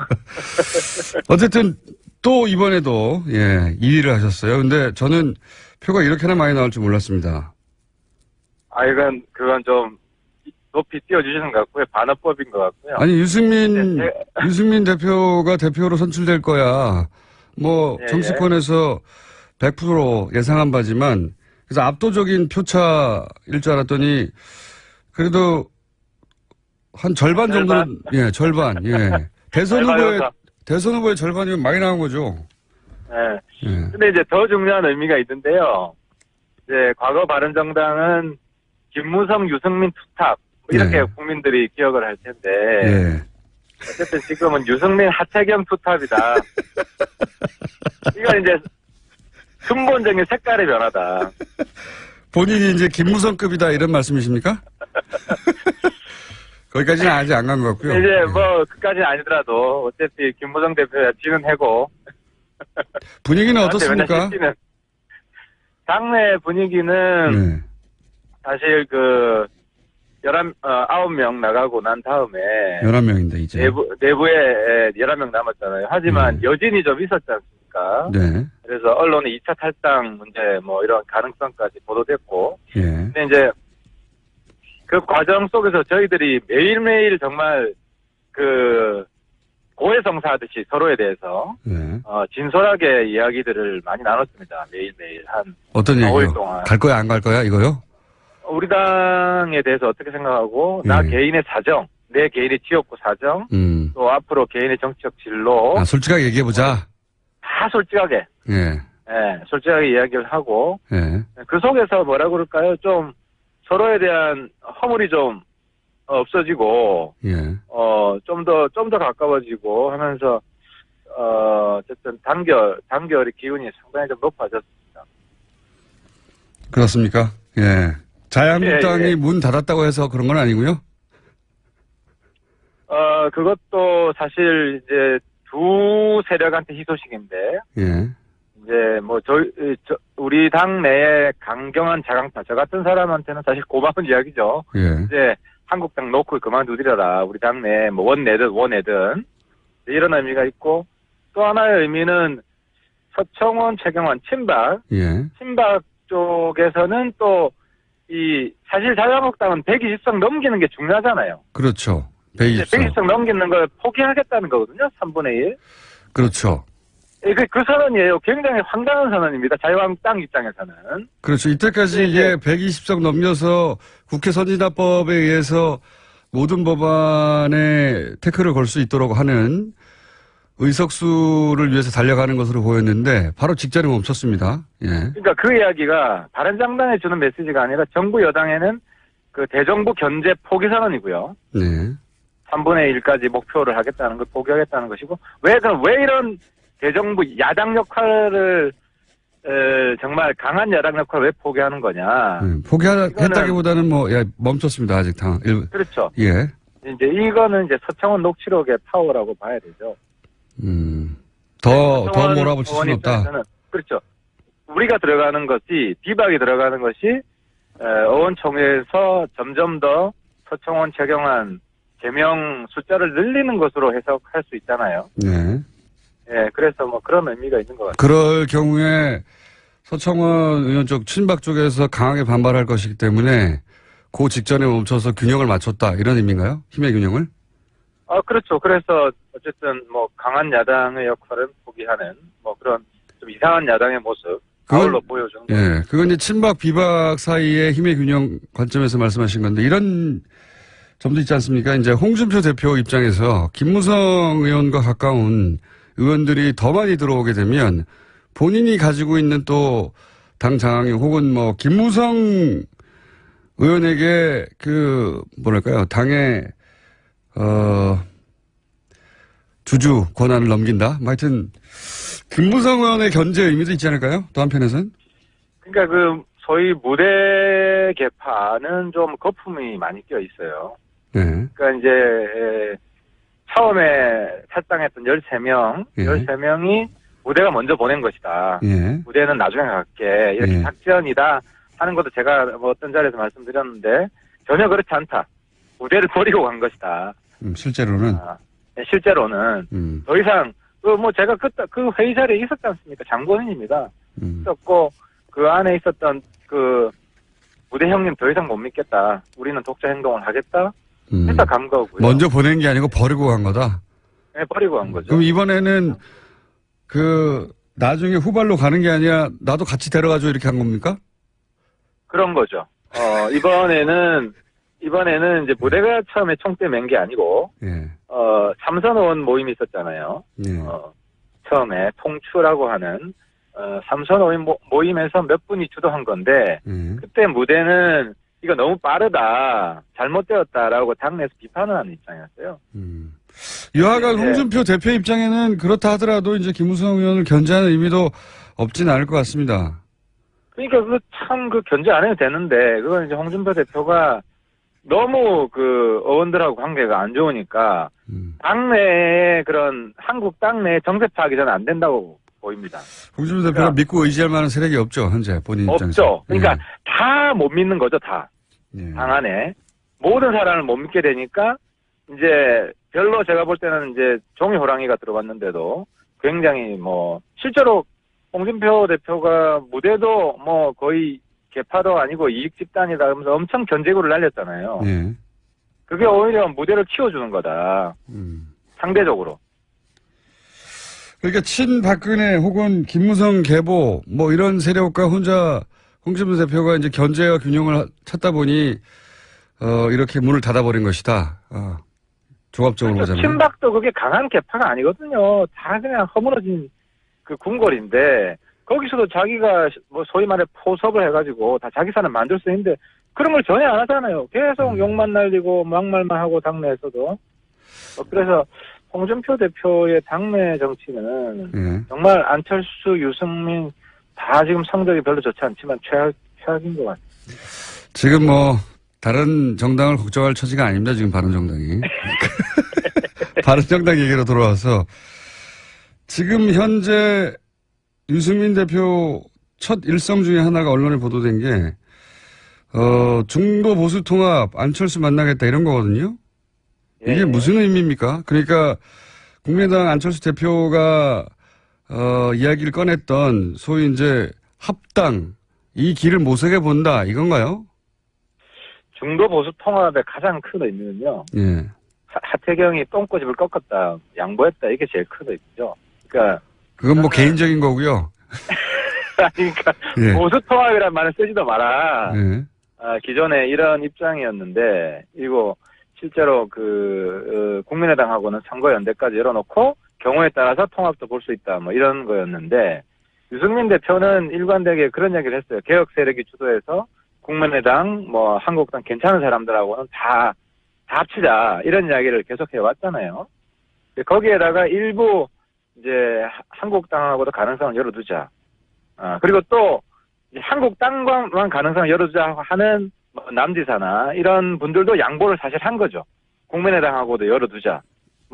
어쨌든 또 이번에도 2위를 하셨어요. 근데 저는 표가 이렇게나 많이 나올 줄 몰랐습니다. 그건 좀 높이 띄워주시는 것 같고요. 반어법인 것 같고요. 아니, 유승민 대표가 대표로 선출될 거야. 정치권에서 100% 예상한 바지만, 그래서 압도적인 표차일 줄 알았더니, 그래도 한 절반 정도는, 절반. 대선 후보의 절반이면 많이 나온 거죠. 근데 이제 더 중요한 의미가 있는데요. 이제 과거 바른정당은 김무성, 유승민 투탑 이렇게 국민들이 기억을 할 텐데 어쨌든 지금은 유승민, 하태경 투탑이다. 이건 이제 근본적인 색깔의 변화다. 본인이 이제 김무성급이다 이런 말씀이십니까? 거기까지는 아직 안 간 것 같고요. 이제 그까지는 아니더라도 어차피 김무성 대표야 지는 해고. 분위기는 어떻습니까? 당내 분위기는 사실 9명 나가고 난 다음에 11명인데 이제 내부에 11명 남았잖아요. 하지만 여진이 좀 있었지 않습니까? 네. 그래서 언론에 2차 탈당 문제 이런 가능성까지 보도됐고. 근데 이제 그 과정 속에서 저희들이 매일매일 정말 고해성사하듯이 서로에 대해서 진솔하게 이야기들을 많이 나눴습니다. 매일매일 한 어떤 5일 얘기요? 동안. 갈 거야 안 갈 거야 이거요? 우리 당에 대해서 어떻게 생각하고 나 개인의 사정, 내 개인의 지역구 사정, 또 앞으로 개인의 정치적 진로 솔직하게 얘기해보자. 다 솔직하게 솔직하게 이야기를 하고 그 속에서 뭐라 그럴까요? 좀 서로에 대한 허물이 좀 없어지고 좀 더 가까워지고 하면서 어쨌든 단결의 기운이 상당히 좀 높아졌습니다. 그렇습니까? 자유한국당이 문 닫았다고 해서 그런 건 아니고요? 그것도 사실 이제 두 세력한테 희소식인데 이제 우리 당 내에 강경한 자강파 저 같은 사람한테는 사실 고마운 이야기죠. 이제 한국당 놓고 그만두리라. 우리 당 내에 원내든 이런 의미가 있고 또 하나의 의미는 서청원, 최경환 친박 쪽에서는 또 사실 자유한국당은 120석 넘기는 게 중요하잖아요. 그렇죠. 120석 넘기는 걸 포기하겠다는 거거든요. 3분의 1. 그렇죠. 그 선언이에요. 굉장히 황당한 선언입니다. 자유한국당 입장에서는. 그렇죠. 이때까지 120석 넘겨서 국회 선진화법에 의해서 모든 법안에 태클을 걸 수 있도록 하는 의석수를 위해서 달려가는 것으로 보였는데 바로 직전에 멈췄습니다. 그러니까 그 이야기가 바른정당에 주는 메시지가 아니라 정부 여당에는 대정부 견제 포기 선언이고요. 3분의 1까지 목표를 하겠다는 걸 포기하겠다는 것이고 왜 이런 대정부 야당 역할을 정말 강한 야당 역할을 왜 포기하는 거냐? 포기했다기보다는 멈췄습니다 아직 당. 그렇죠. 이제 이거는 이제 서청원 녹취록의 파워라고 봐야 되죠. 더 몰아붙일 수는 없다. 그렇죠. 우리가 들어가는 것이 비박이 들어가는 것이 의원총회에서 점점 더 서청원, 최경환 제명 숫자를 늘리는 것으로 해석할 수 있잖아요. 네. 예, 그래서 뭐 그런 의미가 있는 것 같아요. 그럴 경우에 서청원 의원 쪽 친박 쪽에서 강하게 반발할 것이기 때문에 그 직전에 멈춰서 균형을 맞췄다 이런 의미인가요? 힘의 균형을? 그렇죠. 그래서 어쨌든 뭐 강한 야당의 역할을 포기하는 뭐 그런 좀 이상한 야당의 모습 거울로 보여주는 거예요. 예, 그건 이제 친박 비박 사이의 힘의 균형 관점에서 말씀하신 건데 이런 점도 있지 않습니까? 이제 홍준표 대표 입장에서 김무성 의원과 가까운 의원들이 더 많이 들어오게 되면 본인이 가지고 있는 또 당 장악력 혹은 뭐 김무성 의원에게 뭐랄까요, 당의 주주 권한을 넘긴다. 하여튼 김무성 의원의 견제 의미도 있지 않을까요? 또 한편에서는. 그러니까 그 소위 무대 개파는 좀 거품이 많이 껴 있어요. 네. 그러니까 이제 처음에 탈당했던 13명, 예. 13명이 무대가 먼저 보낸 것이다. 예. 무대는 나중에 갈게. 이렇게 예. 작전이다 하는 것도 제가 뭐 어떤 자리에서 말씀드렸는데 전혀 그렇지 않다. 무대를 버리고 간 것이다. 실제로는. 실제로는 더 이상 뭐 제가 그 회의 자리에 있었지 않습니까? 장본인입니다. 있었고 그 안에 있었던 그 무대 형님 더 이상 못 믿겠다. 우리는 독자 행동을 하겠다. 해서 간 거고요. 먼저 보낸 게 아니고 버리고 간 거다. 네, 버리고 간 거죠. 그럼 이번에는 나중에 후발로 가는 게 아니라 나도 같이 데려가줘 이렇게 한 겁니까? 그런 거죠. 이번에는 이제 무대가 처음에 총대 맨 게 아니고, 예. 삼선 의원 모임이 있었잖아요. 예. 처음에 통추라고 하는, 삼선 의원 모임에서 몇 분이 주도한 건데, 그때 무대는 이거 너무 빠르다, 잘못되었다라고 당내에서 비판을 하는 입장이었어요. 여하간 홍준표 대표 입장에는 그렇다 하더라도 이제 김무성 의원을 견제하는 의미도 없진 않을 것 같습니다. 그러니까 그 견제 안 해도 되는데, 그건 이제 홍준표 대표가 너무 의원들하고 관계가 안 좋으니까, 당내에 한국 당내에 정세 파악이 저는 안 된다고 보입니다. 홍준표 대표가 믿고 의지할 만한 세력이 없죠, 현재 본인 입장에서. 없죠. 그러니까 다 못 믿는 거죠, 다. 예. 당 안에. 모든 사람을 못 믿게 되니까, 이제 별로 제가 볼 때는 이제 종이 호랑이가 들어갔는데도 굉장히 실제로 홍준표 대표가 무대도 거의 개파도 아니고 이익 집단이다 하면서 엄청 견제구를 날렸잖아요. 예. 그게 오히려 무대를 키워주는 거다. 상대적으로. 그러니까 친박근혜 혹은 김무성 계보 이런 세력과 혼자 홍준표 대표가 이제 견제와 균형을 찾다 보니 이렇게 문을 닫아버린 것이다. 종합적으로 보자면. 친박도 그게 강한 개파가 아니거든요. 다 그냥 허물어진 궁궐인데 거기서도 자기가 소위 말해 포섭을 해가지고 다 자기 사람 만들 수 있는데 그런 걸 전혀 안 하잖아요. 계속 욕만 날리고 막말만 하고 당내에서도. 그래서 홍준표 대표의 당내 정치는 정말 안철수, 유승민 다 지금 성적이 별로 좋지 않지만 최악인 것 같습니다. 지금 다른 정당을 걱정할 처지가 아닙니다. 지금 바른정당이. 바른정당 얘기로 돌아와서 지금 현재 유승민 대표 첫 일성 중에 하나가 언론에 보도된 게 중도 보수 통합 안철수 만나겠다 이런 거거든요. 이게 무슨 의미입니까? 그러니까 국민의당 안철수 대표가 이야기를 꺼냈던 소위 이제 합당 이 길을 모색해 본다 이건가요? 중도 보수 통합의 가장 큰 의미는요. 예. 하태경이 똥꼬집을 꺾었다, 양보했다 이게 제일 큰 의미죠. 그러니까 그건 개인적인 거고요. 그러니까 보수 통합이란 말을 쓰지도 마라. 예. 기존에 이런 입장이었는데 이거 실제로 국민의당하고는 선거연대까지 열어놓고 경우에 따라서 통합도 볼 수 있다 이런 거였는데 유승민 대표는 일관되게 그런 얘기를 했어요. 개혁 세력이 주도해서 국민의당 한국당 괜찮은 사람들하고는 다 합치자 이런 이야기를 계속 해왔잖아요. 거기에다가 일부 이제 한국당하고도 가능성을 열어두자. 그리고 또 한국당과만 가능성을 열어두자 하는 남지사나 이런 분들도 양보를 사실 한 거죠. 국민의당하고도 열어두자.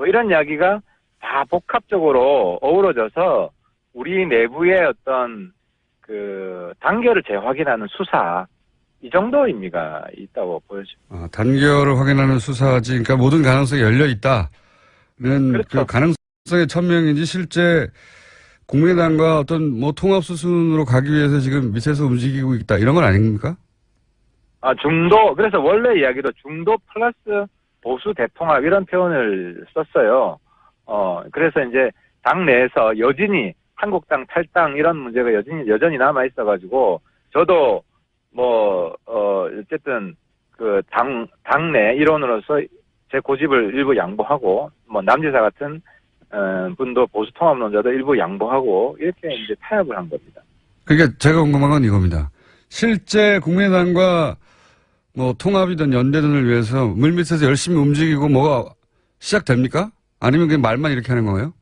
이런 이야기가 다 복합적으로 어우러져서 우리 내부의 어떤 단결을 재확인하는 수사 이 정도 의미가 있다고 보여집니다. 단결을 확인하는 수사지, 그러니까 모든 가능성이 열려 있다는 그렇죠. 그 가능성의 천명인지 실제 국민의당과 어떤 뭐 통합 수순으로 가기 위해서 지금 밑에서 움직이고 있다 이런 건 아닙니까? 중도, 그래서 원래 이야기도 중도 플러스 보수 대통합 이런 표현을 썼어요. 그래서 이제 당내에서 여전히 한국당 탈당 이런 문제가 여전히 남아 있어가지고 저도 어쨌든 그 당내 일원으로서 제 고집을 일부 양보하고 뭐 남지사 같은 분도 보수 통합론자도 일부 양보하고 이렇게 이제 타협을 한 겁니다. 그러니까 제가 궁금한 건 이겁니다. 실제 국민의당과 뭐 통합이든 연대든을 위해서 물밑에서 열심히 움직이고 뭐가 시작됩니까? 아니면 그냥 말만 이렇게 하는 거예요?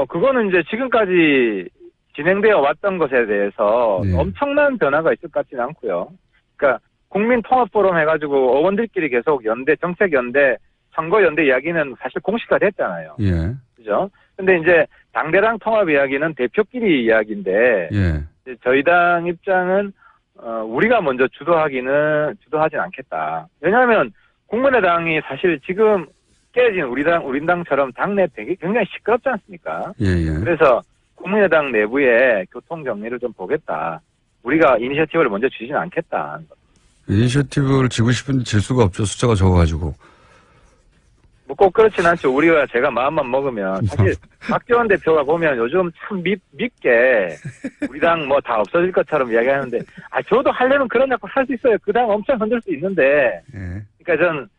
그거는 이제 지금까지 진행되어 왔던 것에 대해서 네. 엄청난 변화가 있을 것 같지는 않고요. 그러니까 국민통합포럼 해가지고 의원들끼리 계속 연대, 정책연대, 선거연대 이야기는 사실 공식화됐잖아요. 예. 그죠? 근데 이제 당대당 통합 이야기는 대표끼리 이야기인데 예. 이제 저희 당 입장은 우리가 먼저 주도하진 않겠다. 왜냐하면 국민의당이 사실 지금 깨진 우리 당처럼 당내 되게 굉장히 시끄럽지 않습니까? 예, 예. 그래서 국민의당 내부의 교통 정리를 좀 보겠다. 우리가 이니셔티브를 먼저 주지는 않겠다. 이니셔티브를 지고 싶은데 질 수가 없죠. 숫자가 적어가지고. 뭐 꼭 그렇진 않죠. 제가 마음만 먹으면. 사실 박지원 대표가 보면 요즘 참 밉게 우리 당 뭐 다 없어질 것처럼 이야기하는데 저도 하려면 그런 역할 할 수 있어요. 그 당 엄청 흔들 수 있는데. 예. 그러니까 전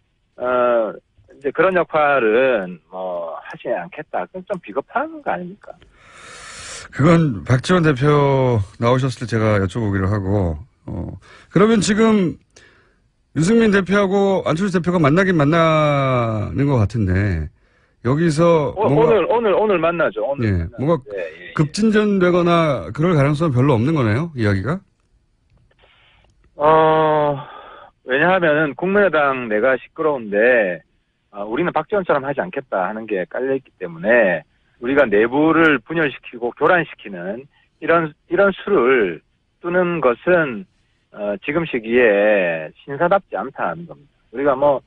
이제 그런 역할은 뭐 하지 않겠다. 그건 좀 비겁한 거 아닙니까? 그건 박지원 대표 나오셨을 때 제가 여쭤보기로 하고, 그러면 지금 유승민 대표하고 안철수 대표가 만나긴 만나는 것 같은데, 여기서 오늘 만나죠. 오늘 예, 만나죠. 뭔가 예. 급진전되거나 그럴 가능성은 별로 없는 거네요, 이야기가? 왜냐하면은 국민의당 내가 시끄러운데 우리는 박지원처럼 하지 않겠다 하는 게 깔려있기 때문에 우리가 내부를 분열시키고 교란시키는 이런 수를 두는 것은 지금 시기에 신사답지 않다는 겁니다. 우리가 뭐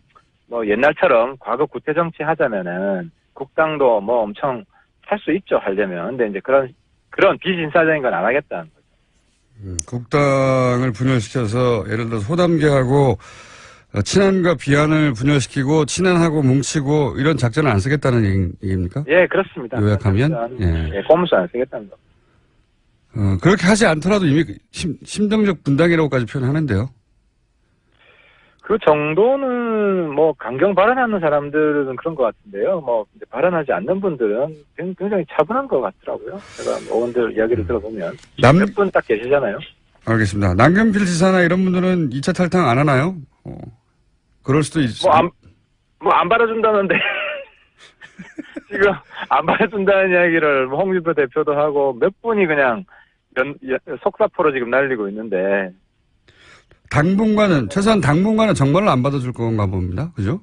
옛날처럼 과거 구태 정치 하자면은 국당도 뭐 엄청 할 수 있죠, 하려면. 근데 이제 그런 비신사적인 건 안 하겠다는 거죠. 국당을 분열시켜서 예를 들어서 호남계하고 친한과 비한을 분열시키고 친한하고 뭉치고 이런 작전을 안 쓰겠다는 얘기입니까? 예, 그렇습니다. 요약하면? 예, 꼼수 안 쓰겠다는 거. 그렇게 하지 않더라도 이미 심정적 분당이라고까지 표현하는데요. 그 정도는 뭐 강경 발언하는 사람들은 그런 것 같은데요. 뭐 발언하지 않는 분들은 굉장히 차분한 것 같더라고요. 제가 의원들 이야기를 들어보면 몇 분 딱 계시잖아요. 알겠습니다. 남경필 지사나 이런 분들은 2차 탈당 안 하나요? 그럴 수도 있어요. 안 받아준다는데 지금 안 받아준다는 이야기를 홍준표 대표도 하고 몇 분이 그냥 속사포로 지금 날리고 있는데. 최소한 당분간은 정말로 안 받아줄 건가 봅니다. 그죠?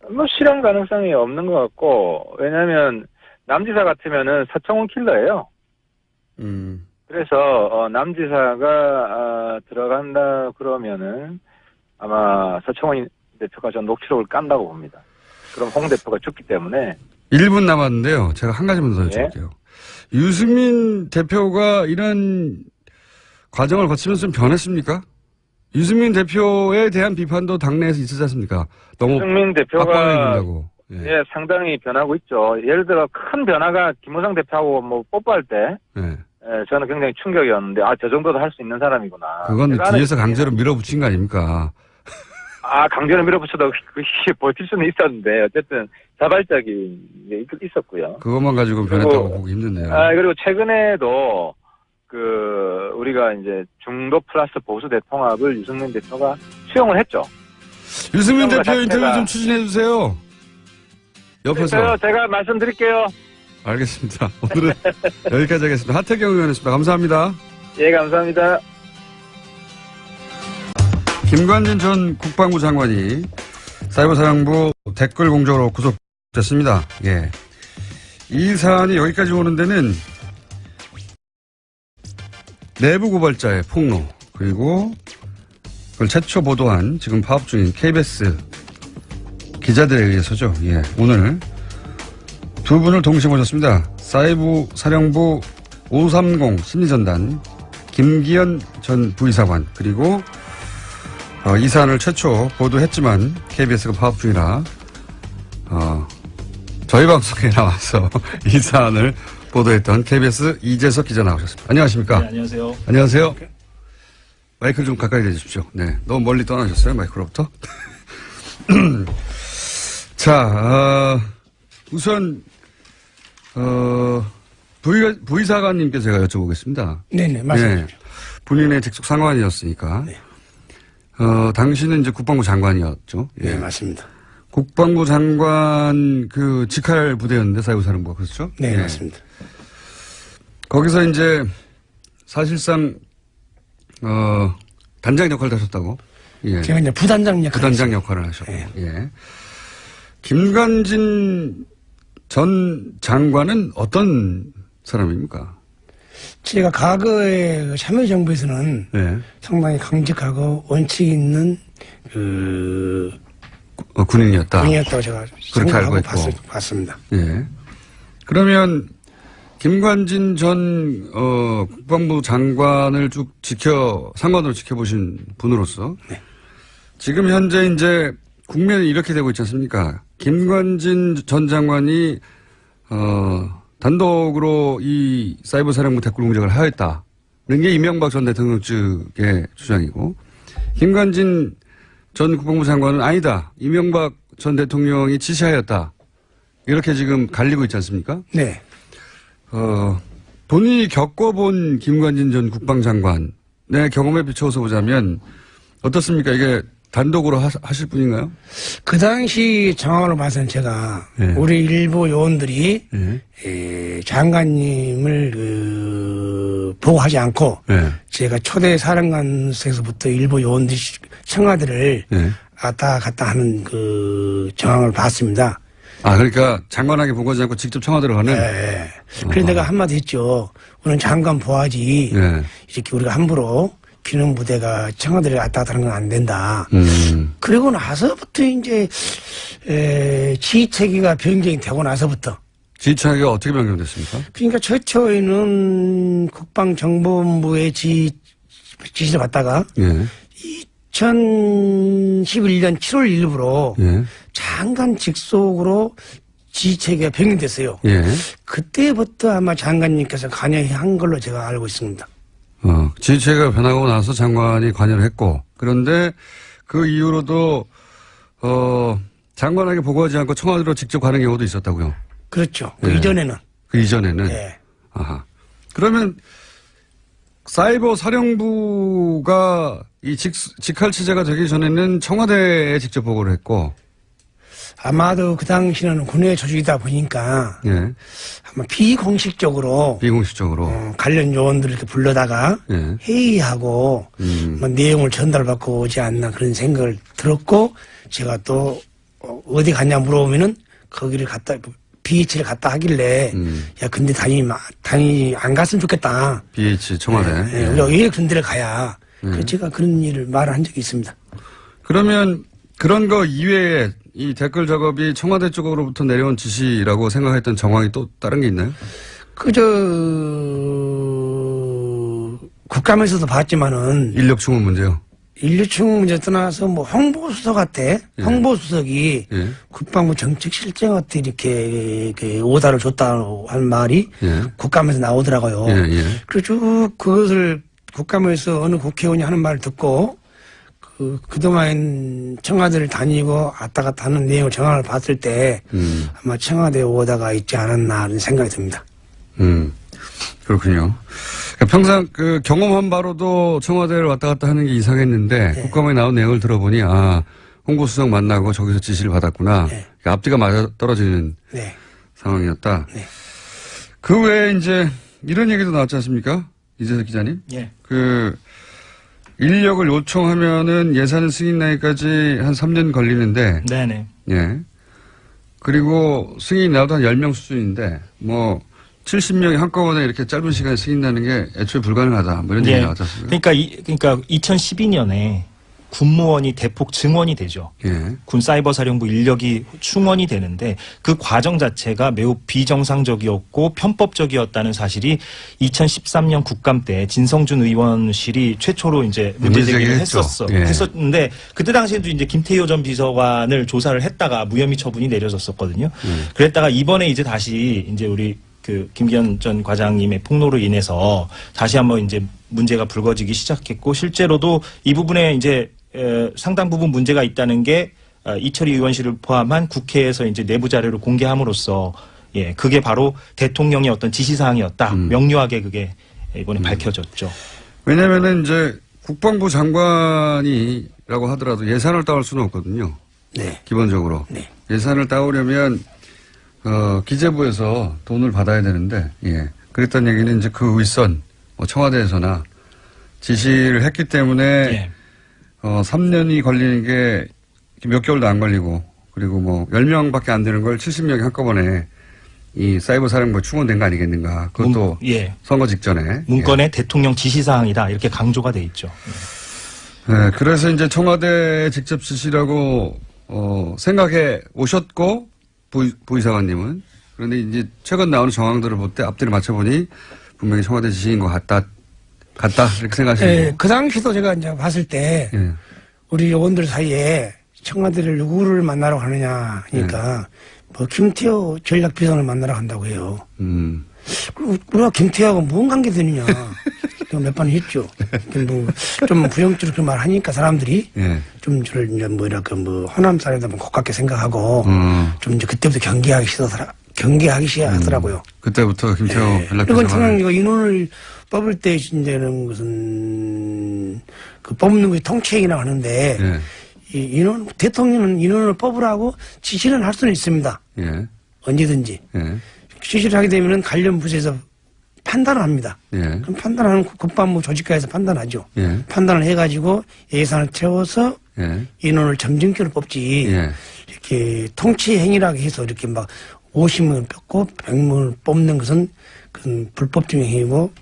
뭐 실현 가능성이 없는 것 같고, 왜냐면 남지사 같으면은 서청원 킬러예요. 그래서 남지사가 들어간다 그러면은 아마 서청원 대표가 전 녹취록을 깐다고 봅니다. 그럼 홍 대표가 죽기 때문에. 1분 남았는데요. 제가 한 가지만 더 여쭤볼게요. 유승민 대표가 이런 과정을 거치면서 좀 변했습니까? 유승민 대표에 대한 비판도 당내에서 있었지 않습니까? 너무 유승민 대표가 예. 상당히 변하고 있죠. 예를 들어 큰 변화가 김무성 대표하고 뭐 뽀뽀할 때 저는 굉장히 충격이었는데 저 정도도 할 수 있는 사람이구나. 그건 뒤에서 강제로 밀어붙인 거 아닙니까? 강제로 밀어붙여도 그게 버틸 수는 있었는데 어쨌든 자발적인 게 있었고요. 그것만 가지고 변했다고 보기 힘드네요. 그리고 최근에도 우리가 이제 중도 플러스 보수 대통합을 유승민 대표가 수용을 했죠. 유승민 대표 인터뷰 좀 추진해 주세요. 옆에서. 제가 말씀드릴게요. 알겠습니다. 오늘은 여기까지 하겠습니다. 하태경 의원이었습니다. 감사합니다. 예, 감사합니다. 김관진 전 국방부 장관이 사이버사령부 댓글 공조로 구속됐습니다. 예. 이 사안이 여기까지 오는 데는 내부 고발자의 폭로, 그리고 그걸 최초 보도한 지금 파업 중인 KBS 기자들에 의해서죠. 예. 오늘 두 분을 동시에 모셨습니다. 사이버 사령부 530 심리전단 김기현 전 부이사관 그리고 이 사안을 최초 보도했지만 KBS가 파업 중이라 저희 방송에 나와서 이 사안을 보도했던 KBS 이재석 기자 나오셨습니다. 안녕하십니까? 네, 안녕하세요. 안녕하세요. 마이크를 좀 가까이 대주십시오. 네. 너무 멀리 떠나셨어요, 마이크로부터. 자, 우선, 부의사관님께 제가 여쭤보겠습니다. 네네, 맞습니다. 네. 본인의 직속 상관이었으니까. 네. 당시는 이제 국방부 장관이었죠. 네, 예. 맞습니다. 국방부 장관 그 직할 부대였는데, 사이버사령부가. 그렇죠? 네, 예. 맞습니다. 거기서 이제 사실상 단장 역할을 하셨다고. 예. 제가 이제 부단장 역할을 부단장 했습니다. 역할을 하셨고. 예. 예. 김관진 전 장관은 어떤 사람입니까? 제가 과거에 그 참여정부에서는 예. 상당히 강직하고 원칙 있는 군인이었다. 분이었다고 제가 그렇게 알고 생각하고 있고. 봤습니다. 예. 그러면 김관진 전 국방부 장관을 쭉 상관으로 지켜보신 분으로서 네. 지금 현재 이제 국면이 이렇게 되고 있지 않습니까? 김관진 전 장관이 단독으로 이 사이버 사령부 댓글 공작을 하였다는 게 이명박 전 대통령 측의 주장이고, 김관진 전 국방부 장관은 아니다, 이명박 전 대통령이 지시하였다, 이렇게 지금 갈리고 있지 않습니까? 네. 본인이 겪어본 김관진 전 국방장관의 경험에 비춰서 보자면 어떻습니까? 이게 단독으로 하실 분인가요? 그 당시 정황으로 봐서는 제가 네. 우리 일부 요원들이 네. 장관님을 보고하지 않고 네. 제가 초대 사령관에서부터 일부 요원들이 청와대를 네. 왔다 갔다 하는 그 정황을 봤습니다. 그러니까 장관에게 보고하지 않고 직접 청와대로 가는? 네. 그래서 내가 한마디 했죠. 우리는 장관 보아지. 네. 이렇게 우리가 함부로 기능 부대가 청와대를 왔다 갔다 하는 건 안 된다. 그리고 나서부터 이제 지휘체계가 변경이 되고 나서부터. 지휘체계가 어떻게 변경됐습니까? 그러니까 최초에는 국방정보본부의 지시를 받다가 예. 2011년 7월 1일부로 예. 장관 직속으로 지휘체계가 변경됐어요. 예. 그때부터 아마 장관님께서 관여한 걸로 제가 알고 있습니다. 지휘체계가 변하고 나서 장관이 관여를 했고, 그런데 그 이후로도 장관에게 보고하지 않고 청와대로 직접 가는 경우도 있었다고요. 그렇죠. 그 예. 이전에는. 그 이전에는. 네. 아하. 그러면 사이버 사령부가 이 직할 체제가 되기 전에는 청와대에 직접 보고를 했고. 아마도 그 당시는 군의 조직이다 보니까 예. 아마 비공식적으로 관련 요원들을 이렇게 불러다가 예. 회의하고 뭐 내용을 전달받고 오지 않나 그런 생각을 들었고, 제가 또 어디 갔냐 물어보면은 거기를 갔다 BH를 갔다 하길래 야 근데 당연히 안 갔으면 좋겠다. BH 청와대. 예, 우리가 왜 군대를 가야. 그래서 제가 그런 일을 말을 한 적이 있습니다. 그러면 그런 거 이외에 이 댓글 작업이 청와대 쪽으로부터 내려온 지시라고 생각했던 정황이 또 다른 게 있나요? 국감에서도 봤지만은 인력 충원 문제요. 인류충 문제 떠나서 뭐 홍보수석한테 홍보수석이 예. 국방부 정책 실정한테 이렇게 오다를 줬다고 한 말이 예. 국감에서 나오더라고요. 예, 예. 그래서 쭉 그것을 국감에서 어느 국회의원이 하는 말을 듣고 그동안 청와대를 다니고 왔다 갔다 하는 내용을 정황을 봤을 때 아마 청와대 오다가 있지 않았나 하는 생각이 듭니다. 그렇군요. 그러니까 평상 그 경험한 바로도 청와대를 왔다 갔다 하는 게 이상했는데 네. 국감에 나온 내용을 들어보니 홍보수석 만나고 저기서 지시를 받았구나. 네. 그러니까 앞뒤가 맞아 떨어지는 네. 상황이었다. 네. 그 외에 이제 이런 얘기도 나왔지 않습니까? 이재석 기자님. 예. 인력을 요청하면은 예산 승인 나기까지 한 3년 걸리는데. 네네. 예. 그리고 승인이 나도 한 10명 수준인데, 70명이 한꺼번에 이렇게 짧은 시간에 승인나는 게 애초에 불가능하다. 뭐 이런 얘기 나왔지 않습니까? 그러니까 2012년에 군무원이 대폭 증원이 되죠. 예. 군 사이버 사령부 인력이 충원이 되는데 그 과정 자체가 매우 비정상적이었고 편법적이었다는 사실이 2013년 국감 때 진성준 의원실이 최초로 이제 문제 제기를 했었는데 그때 당시에도 이제 김태효 전 비서관을 조사를 했다가 무혐의 처분이 내려졌었거든요. 그랬다가 이번에 이제 다시 이제 우리 그 김기현 전 과장님의 폭로로 인해서 다시 한번 이제 문제가 불거지기 시작했고 실제로도 이 부분에 이제 상당 부분 문제가 있다는 게 이철희 의원실을 포함한 국회에서 이제 내부 자료를 공개함으로써 예, 그게 바로 대통령의 어떤 지시사항이었다. 명료하게 그게 이번에 밝혀졌죠. 왜냐면은 이제 국방부 장관이라고 하더라도 예산을 따올 수는 없거든요. 네. 기본적으로. 네. 예산을 따오려면 기재부에서 돈을 받아야 되는데, 예. 그랬던 얘기는 이제 그 윗선, 청와대에서나 지시를 했기 때문에, 예. 3년이 걸리는 게 몇 개월도 안 걸리고, 그리고 10명밖에 안 되는 걸 70명이 한꺼번에 이 사이버 사령부에 충원된 거 아니겠는가. 그것도 예. 선거 직전에. 문건에 예. 대통령 지시사항이다. 이렇게 강조가 돼 있죠. 네, 그래서 이제 청와대 직접 지시라고, 생각해 오셨고, 부이사관님은. 그런데 이제 최근 나오는 정황들을 볼 때 앞뒤를 맞춰보니 분명히 청와대 지시인 것 같다 이렇게 생각하시는 거예요. 네, 그 당시도 제가 이제 봤을 때 예. 우리 요원들 사이에 청와대를 누구를 만나러 가느냐 하니까 김태호 전략비서를 만나러 간다고 해요. 우리가 김태호하고 무슨 관계 되느냐. 몇 번 했죠. 좀 부정적으로 그 말 하니까 사람들이 예. 좀 저를 이제 호남 사람들 고깝게 생각하고 좀 이제 그때부터 경계하기 시작하더라고요. 그때부터 김태호 연락비서가. 이건 저는 이거 인원을 뽑을 때 이제는 무슨 뽑는 게 통치행위라고 하는데 예. 대통령은 인원을 뽑으라고 지시는 할 수는 있습니다. 예. 언제든지. 예. 지시를 하게 되면은 관련 부서에서 판단을 합니다. 예. 그럼 판단하는 국방부 조직과에서 판단하죠. 예. 판단을 해가지고 예산을 채워서 예. 인원을 점진적으로 뽑지. 예. 이렇게 통치 행위라고 해서 이렇게 50명을 뽑고 100명을 뽑는 것은 그건 불법적인 행위고.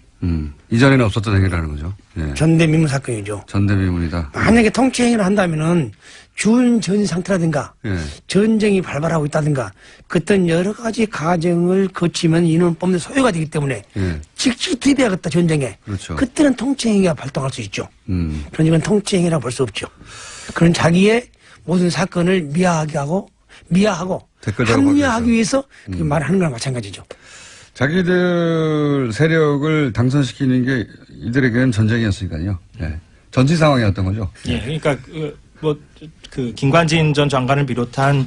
이전에는 없었던 행위라는 거죠. 예. 전대미문 사건이죠. 전대미문이다. 만약에 통치 행위를 한다면은 준전 상태라든가 예. 전쟁이 발발하고 있다든가 그떤 여러 가지 과정을 거치면 인원 뽑는 소요가 되기 때문에 예. 직접 투입해야겠다 전쟁에. 그렇죠. 그때는 통치 행위가 발동할 수 있죠. 그런 이건 통치 행위라고 볼 수 없죠. 그런 자기의 모든 사건을 미화하고 합리화하기 위해서 그 말하는 거랑 마찬가지죠. 자기들 세력을 당선시키는 게 이들에게는 전쟁이었으니까요. 예. 전시 상황이었던 거죠. 예. 그러니까 김관진 전 장관을 비롯한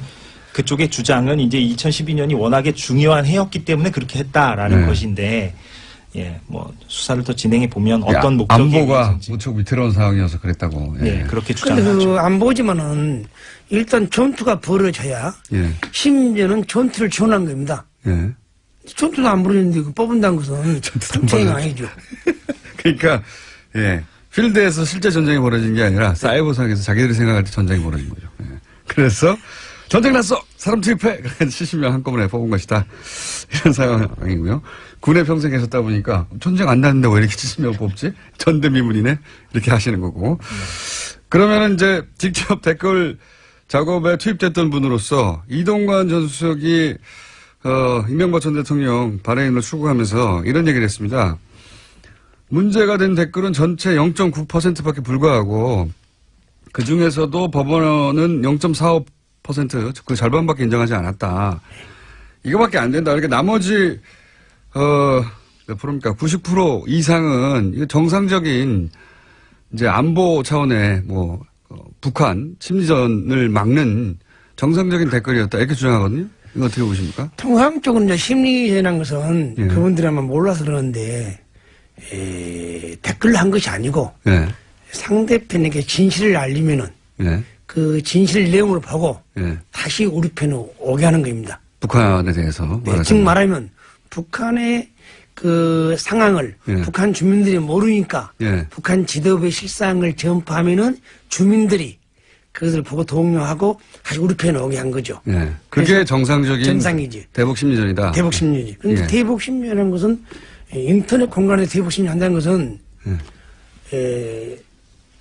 그쪽의 주장은 이제 2012년이 워낙에 중요한 해였기 때문에 그렇게 했다라는 것인데, 예, 수사를 더 진행해 보면 어떤 목적이 안보가 있는지. 무척 위태로운 상황이어서 그랬다고. 예, 그렇게 그런데 주장하죠. 안보지만은 일단 전투가 벌어져야 예. 심지어는 전투를 지원한 겁니다. 예. 전투도 안 벌어졌는데 뽑은다는 것은 전쟁이 아니죠. 그러니까, 예. 필드에서 실제 전쟁이 벌어진 게 아니라 사이버상에서 자기들이 생각할 때 전쟁이 벌어진 거죠. 예. 그래서 전쟁 났어! 사람 투입해! 그래서 70명 한꺼번에 뽑은 것이다. 이런 상황이고요. 군에 평생 계셨다 보니까 전쟁 안 났는데 왜 이렇게 70명 뽑지? 전대미문이네? 이렇게 하시는 거고. 그러면은 이제 직접 댓글 작업에 투입됐던 분으로서 이동관 전 수석이 이명박 전 대통령 발해인을 추구하면서 이런 얘기를 했습니다. 문제가 된 댓글은 전체 0.9%밖에 불과하고 그 중에서도 법원은 0.45% 그 절반밖에 인정하지 않았다. 이거밖에 안 된다. 그러니까 나머지 몇 프로입니까? 90% 이상은 정상적인 이제 안보 차원의 북한 심리전을 막는 정상적인 댓글이었다. 이렇게 주장하거든요. 이거 어떻게 보십니까? 통상적으로 이제 심리전이라는 것은 예. 그분들이 아마 몰라서 그러는데 댓글로 한 것이 아니고 예. 상대편에게 진실을 알리면은 예. 그 진실 내용을 보고 예. 다시 우리 편으로 오게 하는 겁니다. 북한에 대해서. 네, 즉 말하면 북한의 그 상황을 예. 북한 주민들이 모르니까 예. 북한 지도부의 실상을 전파하면은 주민들이 그것을 보고 동료하고 다시 우리 편에 오게 한 거죠. 예. 그게 정상적인 정상이지. 대북 심리전이다. 대북 심리지. 그런데 예. 대북 심리라는 것은 인터넷 공간에 대북 심리 한다는 것은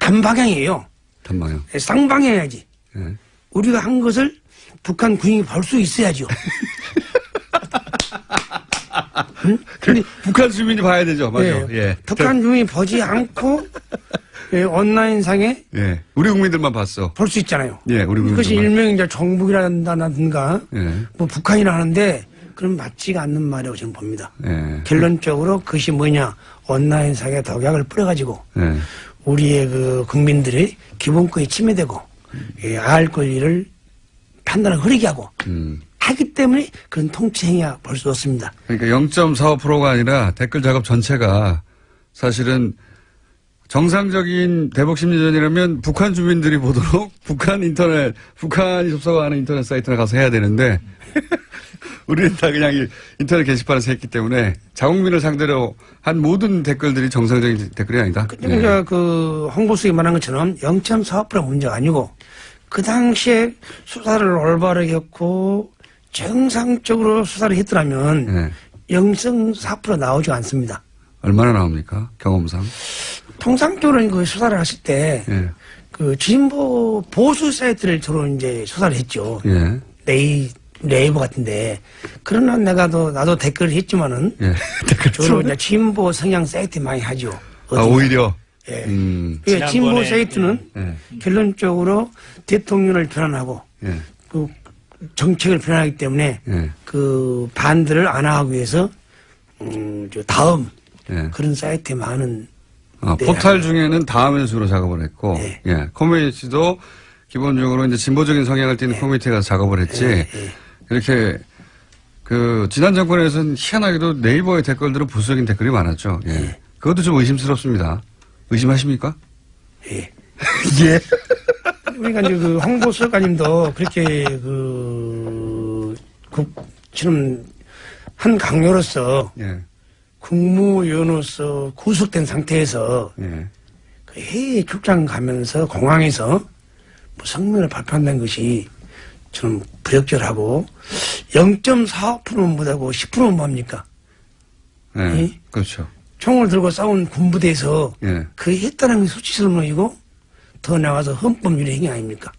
단방향이에요. 단방향. 쌍방향이야지. 예. 우리가 한 것을 북한 군인이 볼 수 있어야죠. 응? 근데 북한 주민이 봐야 되죠. 맞아. 예. 예. 북한 주민이 보지 않고 온라인상에 예. 우리 국민들만 봤어. 볼 수 있잖아요. 예, 우리 그것이 국민들만. 일명 이제 정북이라든가 예. 뭐 북한이라 하는데 그런 맞지가 않는 말이라고 저는 봅니다. 예. 결론적으로 그것이 뭐냐 온라인상에 독약을 뿌려가지고 예. 우리의 그 국민들의 기본권이 침해되고 알 권리를 판단을 흐리게 하고 하기 때문에 그런 통치 행위야 볼 수 없습니다. 그러니까 0.45%가 아니라 댓글 작업 전체가 사실은 정상적인 대북 심리전이라면 북한 주민들이 보도록 북한이 접속하는 인터넷 사이트나 가서 해야 되는데 우리는 다 그냥 인터넷 게시판에서 했기 때문에 자국민을 상대로 한 모든 댓글들이 정상적인 댓글이 아니다. 그러니까 그 홍보수석이 말한 것처럼 0.45% 문제가 아니고 그 당시에 수사를 올바르게 했고 정상적으로 수사를 했더라면 0.4% 나오지 않습니다. 얼마나 나옵니까? 경험상. 통상적으로 그 수사를 하실 때 그 진보 보수 사이트를 주로 이제 수사를 했죠. 예. 네이버 같은데 그러나 나도 댓글을 했지만은 주로 이제 진보 성향 사이트 많이 하죠. 아, 오히려. 예. 그러니까 진보 사이트는 결론적으로 대통령을 비난하고 그 정책을 비난하기 때문에 그 반대를 안 하기 위해서 저 다음 그런 사이트에 많은 포탈 중에는 다음에서 주로 작업을 했고, 커뮤니티도 기본적으로 이제 진보적인 성향을 띠는 커뮤니티에 가서 작업을 했지, 이렇게, 지난 정권에서는 희한하게도 네이버의 댓글들은 보수적인 댓글이 많았죠. 예. 그것도 좀 의심스럽습니다. 의심하십니까? 예. 예. 그러니까 이제 그 홍보수석가님도 그렇게 지금 한 강요로서 국무위원으로서 구속된 상태에서 그 해외 출장 가면서 공항에서 뭐 성명을 발표한다는 것이 저는 부적절하고 0.45%는 못하고 10%는 뭐합니까? 네, 그렇죠. 총을 들고 싸운 군부대에서 그 했다는 게 수치스러운 일이고 더 나가서 헌법유리 행위 아닙니까?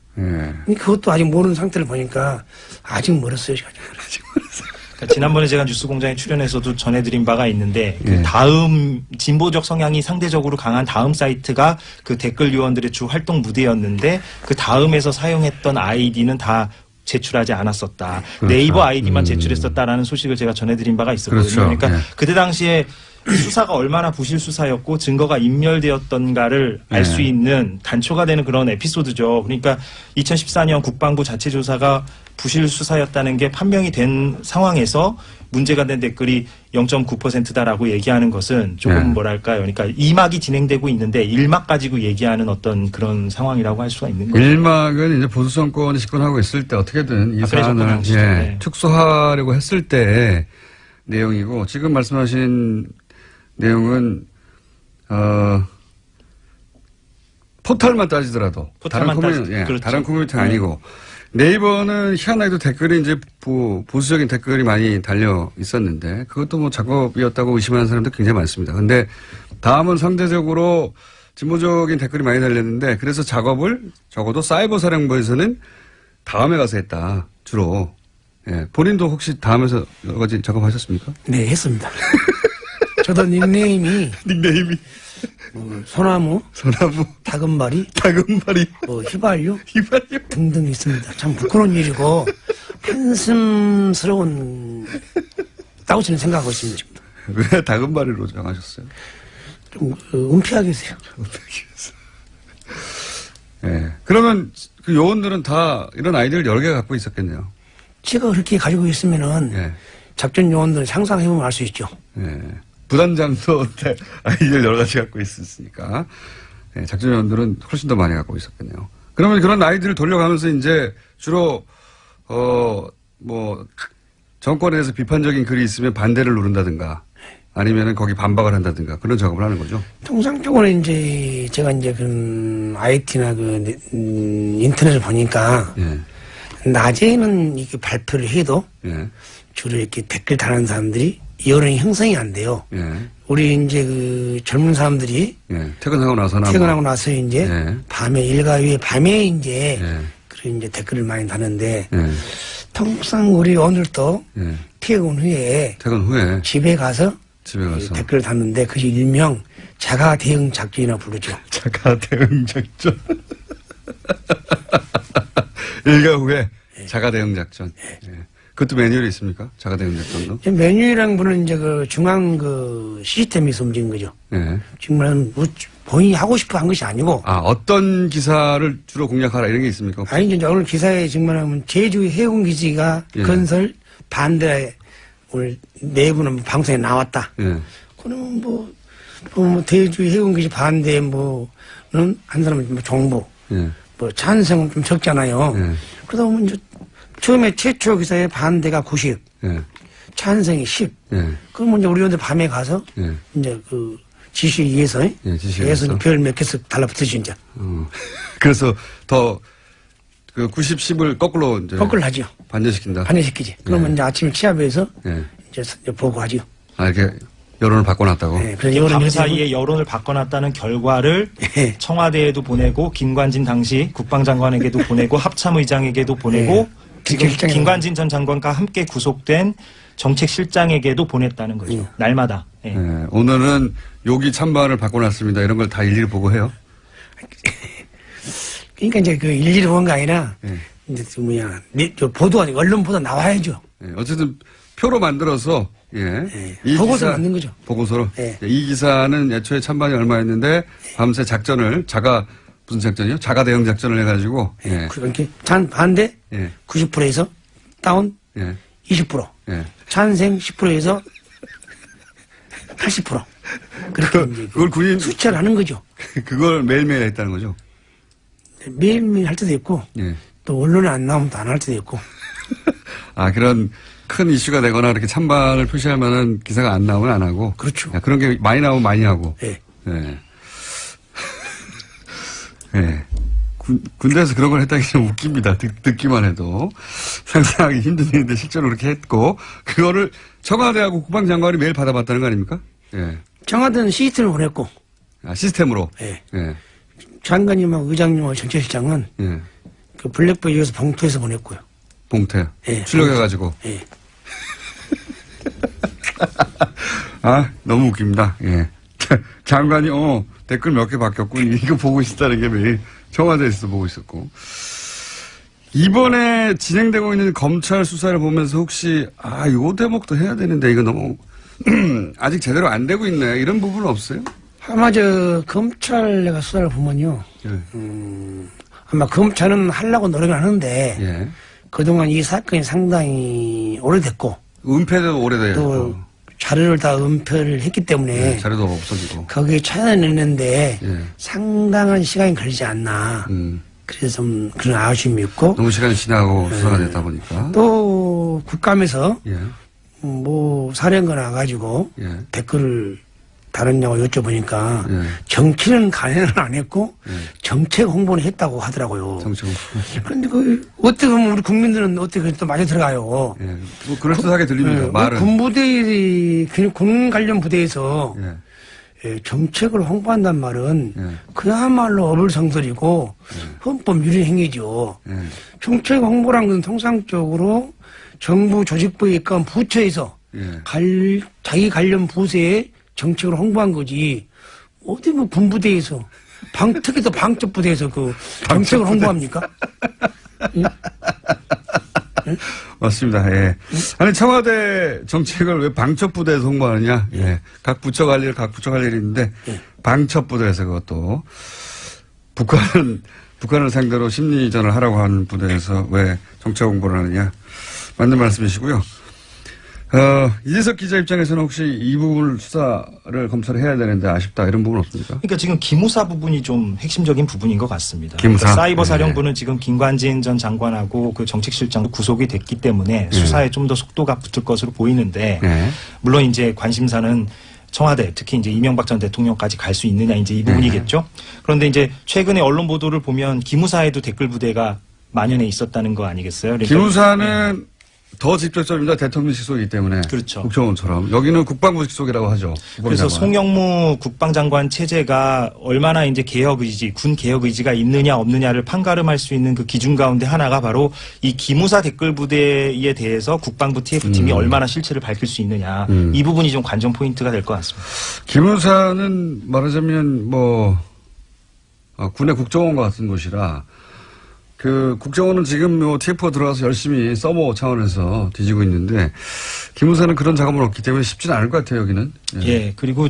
그것도 아직 모르는 상태를 보니까 아직 멀었어요. 아직 멀었어요. 그러니까 지난번에 제가 뉴스공장에 출연해서도 전해드린 바가 있는데 그 다음 진보적 성향이 상대적으로 강한 다음 사이트가 그 댓글 요원들의 주 활동 무대였는데 그 다음에서 사용했던 아이디는 다 제출하지 않았었다. 그렇죠. 네이버 아이디만 제출했었다라는 소식을 제가 전해드린 바가 있었거든요. 그렇죠. 그러니까 그때 당시에 수사가 얼마나 부실 수사였고 증거가 인멸되었던가를 알 수 있는 단초가 되는 그런 에피소드죠. 그러니까 2014년 국방부 자체 조사가 부실 수사였다는 게 판명이 된 상황에서 문제가 된 댓글이 0.9%다라고 얘기하는 것은 조금 뭐랄까요. 그러니까 2막이 진행되고 있는데 1막 가지고 얘기하는 어떤 그런 상황이라고 할 수가 있는 거죠. 1막은 이제 보수 정권이 집권하고 있을 때 어떻게든 이 사안을 축소하려고 했을 때 내용이고 지금 말씀하신 내용은 포털만 따지더라도 다른 커뮤니티는 아니고 네이버는 희한하게도 댓글이 이제 보수적인 댓글이 많이 달려 있었는데 그것도 뭐 작업이었다고 의심하는 사람도 굉장히 많습니다. 근데 다음은 상대적으로 진보적인 댓글이 많이 달렸는데 그래서 작업을 적어도 사이버 사령부에서는 다음에 가서 했다 주로. 본인도 혹시 다음에서 여러 가지 작업하셨습니까? 네, 했습니다. 저도 닉네임이 소나무, 다금바리, 뭐 휘발유 등등 있습니다. 참 부끄러운 일이고 한심스러운 다고 저는 생각하고 있습니다. 지금도. 왜 다금바리로 정하셨어요? 좀 은폐하게 세요. 그러면 그 요원들은 다 이런 아이디어를 여러 개 갖고 있었겠네요. 제가 그렇게 가지고 있으면은 작전 요원들은 상상해보면 알 수 있죠. 부단장도 아이디어를 여러 가지 갖고 있었으니까 작전 요원들은 훨씬 더 많이 갖고 있었겠네요. 그러면 그런 아이디어를 돌려가면서 이제 주로 뭐 정권에 대해서 비판적인 글이 있으면 반대를 누른다든가 아니면은 거기 반박을 한다든가 그런 작업을 하는 거죠. 통상적으로 이제 제가 이제 그 IT나 인터넷을 보니까 예. 낮에는 이렇게 발표를 해도 예. 주로 이렇게 댓글 다는 사람들이 여론이 형성이 안 돼요. 예. 우리 이제 젊은 사람들이 예. 퇴근하고 나서나. 퇴근하고 뭐. 나서 이제 예. 밤에 일과 후에 밤에 이제 예. 그런 이제 댓글을 많이 다는데 예. 통상 우리 오늘도 예. 퇴근 후에 퇴근 후에 집에 가서 집에 가서. 댓글을 다는데 그것이 일명 자가 대응 작전이라 부르죠. 자가 대응 작전. 일과 후에 자가 대응 작전. 예. 그것도 매뉴얼이 있습니까? 자가 대응 작전도? 메뉴랑 보는 이제 중앙 시스템에서 움직이는 거죠. 예. 정말 본인이 하고 싶어 한 것이 아니고. 아, 어떤 기사를 주로 공략하라 이런 게 있습니까? 혹시? 아니, 이제 오늘 기사에 정말하면 제주 해군기지가 예. 건설 반대 오늘 내부는 방송에 나왔다. 예. 그러면 뭐 대주 해군기지 반대 뭐는 한 사람은 뭐 정부, 예. 뭐 찬성은 좀 적잖아요. 예. 그러다 보면 이제 처음에 최초 기사에 반대가 90, 예. 찬성이 10. 예. 그러면 이제 우리한테 밤에 가서 예. 이제 지시에 의해서 예, 지시에 의해서. 별 몇 개씩 달라붙으시 이제 그래서 더 그 90, 10을 거꾸로 이제 거꾸로 하죠. 반전시킨다. 반대시키지. 그러면 이제 아침에 취합해서 예. 이제 보고하죠. 아, 이렇게 여론을 바꿔놨다고. 네, 그래서 밤 사이에 여론을 바꿔놨다는 결과를 예. 청와대에도 보내고 김관진 당시 국방장관에게도 보내고 합참의장에게도 보내고 네. 지금 정책실장에 김관진 전 장관과 함께 구속된 정책실장에게도 보냈다는 거죠. 날마다. 예. 예. 오늘은 여기 찬반을 바꿔놨습니다. 이런 걸 다 일일이 보고해요. 그러니까 이제 일일이 본 거 아니라 예. 이제 보도가 언론 보도 나와야죠. 예. 어쨌든 표로 만들어서 이 보고서 기사- 만든 거죠. 보고서로. 예. 이 기사는 애초에 찬반이 얼마였는데 밤새 작전을 무슨 작전이요? 자가 대응 작전을 해가지고. 예. 그렇게 반대 예. 90%에서 다운 예. 20%, 예. 찬성 10%에서 80%. 그렇게 이제 그걸 군인 수치를 하는 거죠. 그걸 매일매일 했다는 거죠. 매일매일 할 때도 있고 예. 또 언론에 안 나오면 또 안 할 때도 있고. 아, 그런 큰 이슈가 되거나 이렇게 찬반을 표시할 만한 기사가 안 나오면 안 하고. 그렇죠. 야, 그런 게 많이 나오면 많이 하고. 예. 예. 예. 군대에서 그런 걸 했다는 게 좀 웃깁니다. 듣기만 해도. 상상하기 힘든 일인데 실제로 그렇게 했고, 그거를 청와대하고 국방장관이 매일 받아봤다는 거 아닙니까? 예. 청와대는 시스템을 보냈고, 아, 시스템으로. 예. 예. 장관님하고 의장님하고 정책실장은 예. 그 블랙버리에서 봉투에서 보냈고요. 봉태. 예. 출력해가지고. 예. 아, 너무 웃깁니다. 예. 장관이, 댓글 몇 개 바뀌었군. 이거 보고 있었다는 게 매일 청와대에서 보고 있었고. 이번에 진행되고 있는 검찰 수사를 보면서 혹시, 요 대목도 해야 되는데, 이거 너무, 아직 제대로 안 되고 있네. 이런 부분은 없어요? 아마 검찰 내가 수사를 보면요. 예. 아마 검찰은 하려고 노력을 하는데, 예. 그동안 이 사건이 상당히 오래됐고, 은폐도 오래돼요. 또 자료를 다 은폐를 했기 때문에, 자료도 없어지고. 거기에 찾아내는데 예. 상당한 시간이 걸리지 않나. 그래서 좀 그런 아쉬움이 있고, 너무 시간이 지나고 수사가 됐다 보니까. 또 국감에서 예. 사령관 와가지고 예. 댓글을 다뤘냐고 여쭤보니까 예. 정치는 간행을 안 했고 예. 정책 홍보는 했다고 하더라고요. 정치공. 그런데 어떻게 보면 우리 국민들은 어떻게 또 맞아 들어가요. 예. 뭐 그럴듯하게 들립니다. 말은. 군 관련 부대에서 예. 정책을 홍보한단 말은 예. 그야말로 어불성설이고 헌법 유린 행위죠. 예. 정책 홍보란 건 통상적으로 정부 조직부에 있건 부처에서 예. 자기 관련 부서에 정책을 홍보한 거지. 어디 군부대에서 특히 또 방첩부대에서 정책을 홍보합니까? 예? 맞습니다. 예. 아니, 청와대 정책을 왜 방첩부대에서 홍보하느냐? 예. 각 부처 갈 일이 있는데, 방첩부대에서 그것도. 북한을 상대로 심리전을 하라고 하는 부대에서 왜 정책 홍보를 하느냐? 맞는 말씀이시고요. 이재석 기자 입장에서는 혹시 이 부분을 수사를 검찰이 해야 되는데 아쉽다 이런 부분 없습니까? 그러니까 지금 기무사 부분이 좀 핵심적인 부분인 것 같습니다. 기무사? 그러니까 사이버 사령부는 지금 김관진 전 장관하고 그 정책실장도 구속이 됐기 때문에 수사에 좀 더 속도가 붙을 것으로 보이는데 물론 이제 관심사는 청와대 특히 이제 이명박 전 대통령까지 갈 수 있느냐 이제 이 부분이겠죠. 그런데 이제 최근에 언론 보도를 보면 기무사에도 댓글 부대가 만연해 있었다는 거 아니겠어요? 그러니까 기무사는 더 직접적입니다. 대통령실 속이기 때문에. 그렇죠. 국정원처럼. 여기는 국방부 직속이라고 하죠. 그래서 송영무 국방장관 체제가 얼마나 이제 개혁 의지, 군 개혁 의지가 있느냐 없느냐를 판가름할 수 있는 그 기준 가운데 하나가 바로 이 기무사 댓글 부대에 대해서 국방부 TF팀이 얼마나 실체를 밝힐 수 있느냐. 이 부분이 좀 관전 포인트가 될 것 같습니다. 기무사는 말하자면 군의 국정원과 같은 곳이라 그 국정원은 지금 TF가 들어가서 열심히 서버 차원에서 뒤지고 있는데 기무사는 그런 작업은 없기 때문에 쉽지는 않을 것 같아요, 여기는. 예, 그리고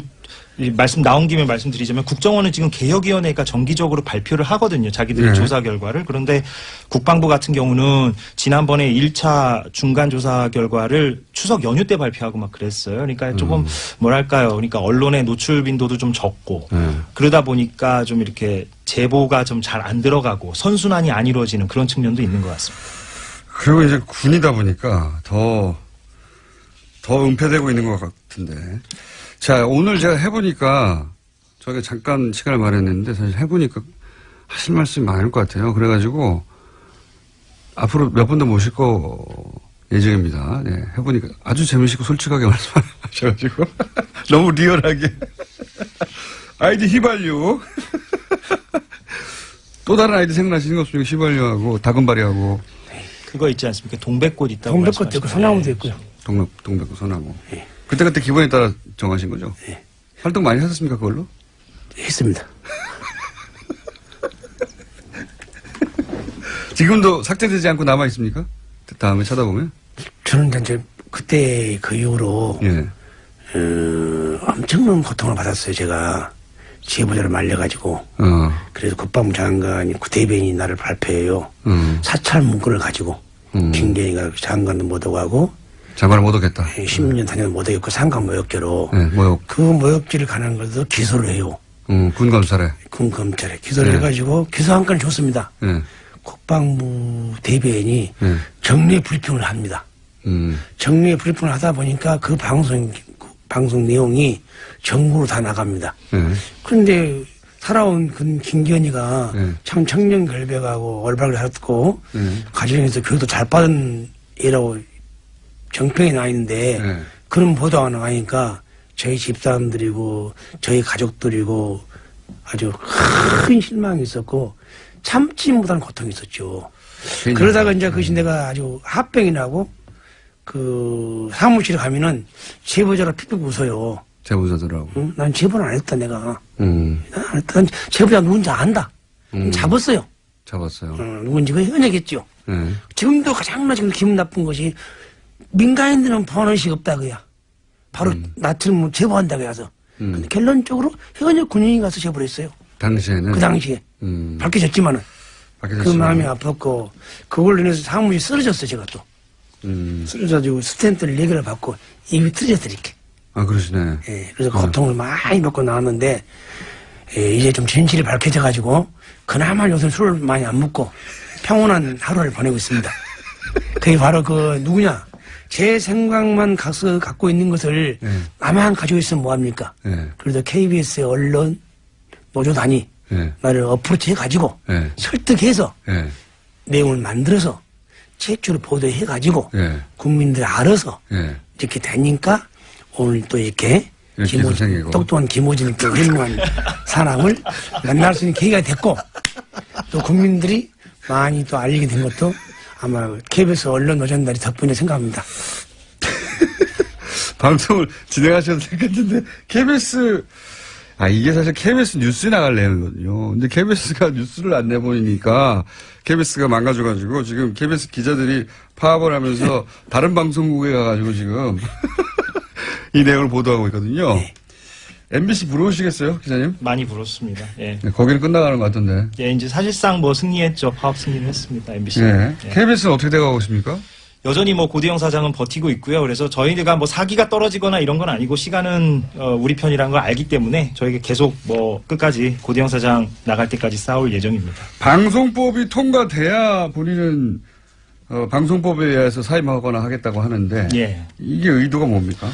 말씀 나온 김에 말씀드리자면 국정원은 지금 개혁위원회가 정기적으로 발표를 하거든요. 자기들의 조사 결과를. 그런데 국방부 같은 경우는 지난번에 1차 중간 조사 결과를 추석 연휴 때 발표하고 막 그랬어요. 그러니까 조금 뭐랄까요. 그러니까 언론의 노출 빈도도 좀 적고 그러다 보니까 좀 이렇게 제보가 좀 잘 안 들어가고 선순환이 안 이루어지는 그런 측면도 있는 것 같습니다. 그리고 이제 군이다 보니까 더 은폐되고 있는 것 같은데. 자, 오늘 제가 해보니까, 저희가 잠깐 시간을 마련했는데, 사실 해보니까 하실 말씀이 많을 것 같아요. 그래가지고, 앞으로 몇 번 더 모실 거 예정입니다. 네, 해보니까 아주 재미있고 솔직하게 말씀하셔가지고, 너무 리얼하게. 아이디 휘발유. 또 다른 아이디 생각나시는 거 없습니까? 휘발유하고, 다금바리하고. 그거 있지 않습니까? 동백꽃 있다고. 동백꽃도 있고, 소나무도 있고요. 동백꽃, 소나무. 네. 그때 기분에 따라 정하신 거죠? 네. 활동 많이 하셨습니까, 그걸로? 했습니다. 지금도 삭제되지 않고 남아 있습니까? 다음에 찾아보면? 저는 이제 그때 그 이후로 엄청난 고통을 받았어요. 제가 제보자를 말려가지고 그래서 국방부 장관이 대변인이 나를 발표해요. 사찰 문건을 가지고 김경희가 장관도 못 오고 하고 장관을 못 오겠다. 10년 다녀도 못 오겠고 상관 모욕죄로 모욕. 그 모욕죄를 가는 것도 기소를 해요. 군 검찰에. 군 검찰에 기소를 해가지고 기소 한 건을 줬습니다. 국방부 대변인이 정례 브리핑을 합니다. 정례 브리핑을 하다 보니까 그 방송 내용이 전국으로 다 나갑니다. 그런데 살아온 그 김건희가 참 청렴결백하고 올바르게 살았고 가정에서 교육도 잘 받은 애라고 정평이 나 있는데 그런 보도가 나가니까 저희 집사람들이고 저희 가족들이고 아주 큰 실망이 있었고 참지 못한 고통이 있었죠. 그러다가 이제 그것이 내가 아주 합병이 나고 그 사무실에 가면은 제보자가 픽픽 웃어요. 제보자들하고. 응? 난 제보를 안 했다 내가. 난 제보자 누군지 안다. 잡았어요. 잡았어요. 누군지 그 현역했죠. 지금도 가장 지금 기분 나쁜 것이 민간인들은 번호식 없다 그야. 바로 나처럼 제보한다고 해서. 근데 결론적으로 현역 군인이 가서 제보를 했어요. 당시에는? 그 당시에. 밝혀졌지만은. 그 마음이 아팠고 그걸로 인해서 사무실이 쓰러졌어요 제가 또. 쓰러져가지고 스탠트를 4개를 받고 입이 틀어졌어 이렇게. 아 그러시네. 예, 그래서 고통을 많이 받고 나왔는데 이제 좀 진실이 밝혀져가지고 그나마 요새 술을 많이 안 먹고 평온한 하루를 보내고 있습니다. 그게 바로 그 누구냐 제 생각만 갖고 있는 것을 나만 가지고 있으면 뭐합니까? 그래도 KBS의 언론 노조단이 나를 어프로치 해가지고 설득해서 내용을 만들어서 최초로 보도해가지고 국민들이 알아서 이렇게 되니까 오늘 또 이렇게 똑똑한 김호진께 훌륭한 사람을 만날 수 있는 계기가 됐고 또 국민들이 많이 또 알리게 된 것도 아마 KBS 언론 노조단이 덕분에 생각합니다. 방송을 진행하셔도 될 것 같은데 KBS 이게 사실 KBS 뉴스에 나갈 내용이거든요. 근데 KBS가 뉴스를 안 내보니까 KBS가 망가져가지고 지금 KBS 기자들이 파업을 하면서 다른 방송국에 가가지고 지금 이 내용을 보도하고 있거든요. 네. MBC 부러우시겠어요, 기자님? 많이 부럽습니다. 예. 네, 거기는 끝나가는 것 같던데. 예, 이제 사실상 뭐 승리했죠. 파업 승리를 했습니다. MBC. 네. 예. KBS는 어떻게 돼가고 있습니까? 여전히 뭐 고대영 사장은 버티고 있고요. 그래서 저희가 뭐 사기가 떨어지거나 이런 건 아니고 시간은 우리 편이라는 걸 알기 때문에 저희가 계속 뭐 끝까지 고대영 사장 나갈 때까지 싸울 예정입니다. 방송법이 통과돼야 본인은 방송법에 의해서 사임하거나 하겠다고 하는데 이게 의도가 뭡니까?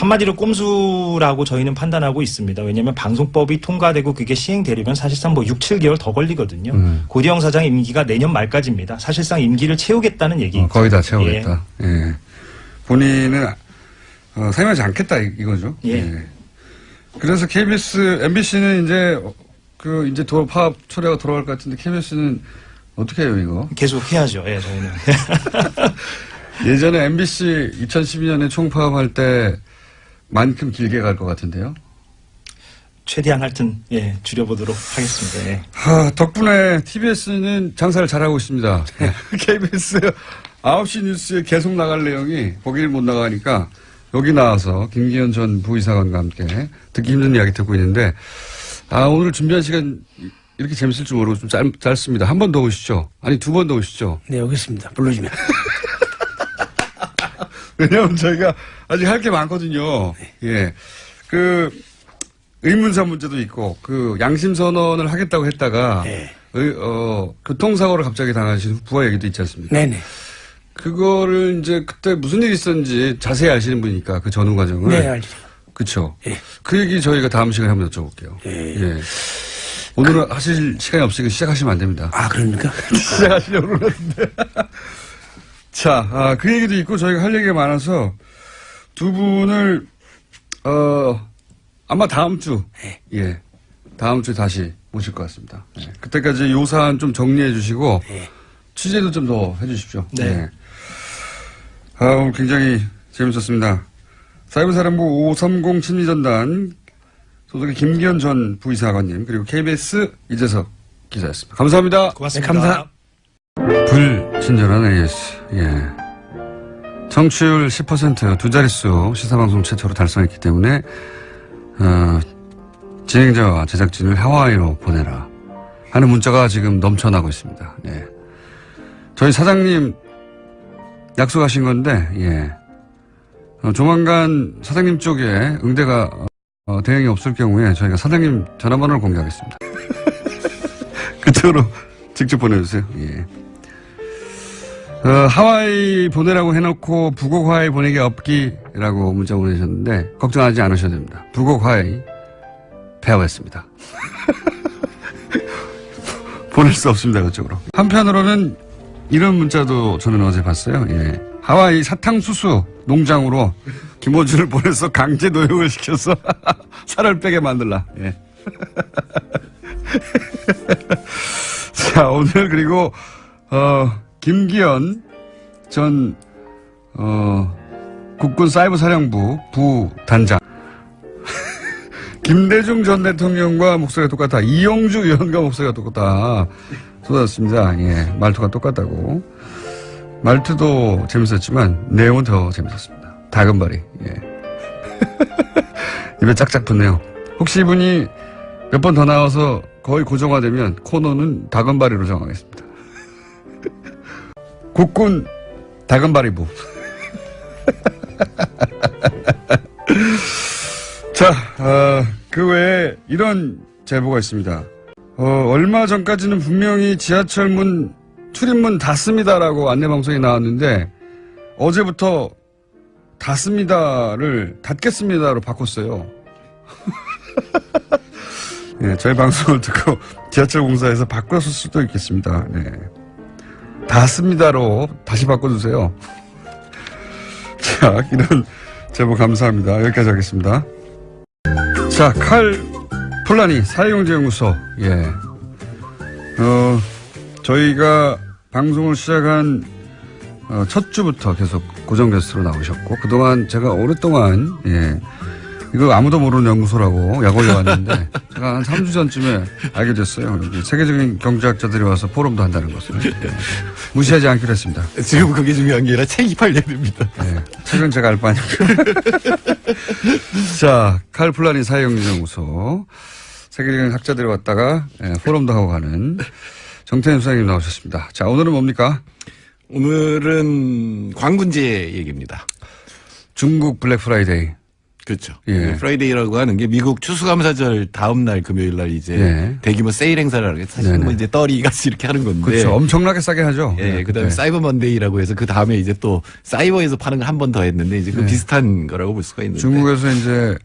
한마디로 꼼수라고 저희는 판단하고 있습니다. 왜냐하면 방송법이 통과되고 그게 시행되려면 사실상 뭐 6, 7개월 더 걸리거든요. 고대영 사장 임기가 내년 말까지입니다. 사실상 임기를 채우겠다는 얘기죠. 거의 다 채우겠다. 예. 본인은 사임하지 않겠다 이거죠. 예. 예. 그래서 KBS, MBC는 이제 파업 초래가 돌아갈 것 같은데 KBS는 어떻게 해요 이거? 계속 해야죠. 예, 저희는. 예전에 MBC 2012년에 총파업할 때만큼 길게 갈 것 같은데요. 최대한 하여튼 줄여보도록 하겠습니다. 예. 덕분에 TBS는 장사를 잘하고 있습니다. KBS 9시 뉴스에 계속 나갈 내용이 거기를 못 나가니까 여기 나와서 김기현 전 부이사관과 함께 듣기 힘든 이야기 듣고 있는데 오늘 준비한 시간 이렇게 재밌을 줄 모르고 좀 짧습니다. 한 번 더 오시죠. 아니 2번 더 오시죠. 네, 여기 있습니다. 불러주면. 왜냐하면 저희가 아직 할 게 많거든요. 예. 의문사 문제도 있고, 양심선언을 하겠다고 했다가, 네. 교통사고를 갑자기 당하신 부하 얘기도 있지 않습니까? 네네. 그거를 그때 무슨 일이 있었는지 자세히 아시는 분이니까, 그 전후 과정을. 네, 알죠. 그쵸. 예. 그 얘기 저희가 다음 시간에 한번 여쭤볼게요. 예. 오늘은 하실 시간이 없으니까 시작하시면 안 됩니다. 그럽니까? 시작하시려고 그러는데. 자, 그 얘기도 있고 저희가 할 얘기가 많아서 두 분을, 아마 다음 주, 다음 주에 다시 모실 것 같습니다. 예. 그때까지 요 사안 좀 정리해 주시고, 취재도 좀 더 해 주십시오. 네. 오늘 굉장히 재밌었습니다. 사이버사령부 530 친미전단 소속의 김기현 전 부이사관님, 그리고 KBS 이재석 기자였습니다. 감사합니다. 고맙습니다. 네, 감사합니다. 불친절한 AS. 예. 청취율 10% 두 자릿수 시사방송 최초로 달성했기 때문에, 진행자와 제작진을 하와이로 보내라 하는 문자가 지금 넘쳐나고 있습니다. 예. 저희 사장님 약속하신 건데, 조만간 사장님 쪽에 응대가, 대응이 없을 경우에 저희가 사장님 전화번호를 공개하겠습니다. 그쪽으로 직접 보내주세요. 예. 하와이 보내라고 해놓고 부곡 하와이 보내기 없기라고 문자 보내셨는데 걱정하지 않으셔도 됩니다. 부곡 하와이 배워했습니다. 보낼 수 없습니다. 그쪽으로. 한편으로는 이런 문자도 저는 어제 봤어요. 예. 하와이 사탕수수 농장으로 김호준을 보내서 강제 노역을 시켜서 살을 빼게 만들라. 예. 자, 오늘 그리고 김기현 전 국군 사이버사령부 부단장 김대중 전 대통령과 목소리가 똑같다. 이용주 의원과 목소리가 똑같다. 쏟았습니다. 예, 말투가 똑같다고. 말투도 재밌었지만 내용은 더 재밌었습니다. 다금바리. 예. 입에 짝짝 붙네요. 혹시 이분이 몇 번 더 나와서 거의 고정화되면 코너는 다금바리로 정하겠습니다. 국군 다금바리부. 자, 그 외에 이런 제보가 있습니다. 얼마 전까지는 분명히 지하철문 출입문 닫습니다라고 안내방송이 나왔는데 어제부터 닫습니다를 닫겠습니다로 바꿨어요. 네, 저희 방송을 듣고 지하철 공사에서 바꿨을 수도 있겠습니다. 네. 닫습니다로 다시 바꿔주세요. 자, 이런 제보 감사합니다. 여기까지 하겠습니다. 자, 칼 폴라니 사회경제연구소. 예. 저희가 방송을 시작한 첫 주부터 계속 고정 게스트로 나오셨고, 그동안 제가 오랫동안, 이거 아무도 모르는 연구소라고 약 올려왔는데, 제가 한 3주 전쯤에 알게 됐어요. 여기 세계적인 경제학자들이 와서 포럼도 한다는 것을. 무시하지 않기로 했습니다. 지금 그게 중요한 게 아니라 책이 팔려야 됩니다. 책은 제가 알 바니까. 자, 칼 폴라니 사회경제연구소. 세계적인 학자들이 왔다가 포럼도 하고 가는 정태현 수장님 나오셨습니다. 자, 오늘은 뭡니까? 오늘은 광군제 얘기입니다. 중국 블랙 프라이데이. 그렇죠. 예. 프라이데이라고 하는 게 미국 추수감사절 다음 날 금요일 날 이제 예. 대규모 세일 행사를 하는 게 사실 뭐 이제 떨이 같이 이렇게 하는 건데. 그렇죠. 엄청나게 싸게 하죠. 예. 그다음에 네. 사이버 먼데이라고 해서 그 다음에 이제 또 사이버에서 파는 걸 한 번 더 했는데 이제 그 네. 비슷한 거라고 볼 수가 있는데. 중국에서 이제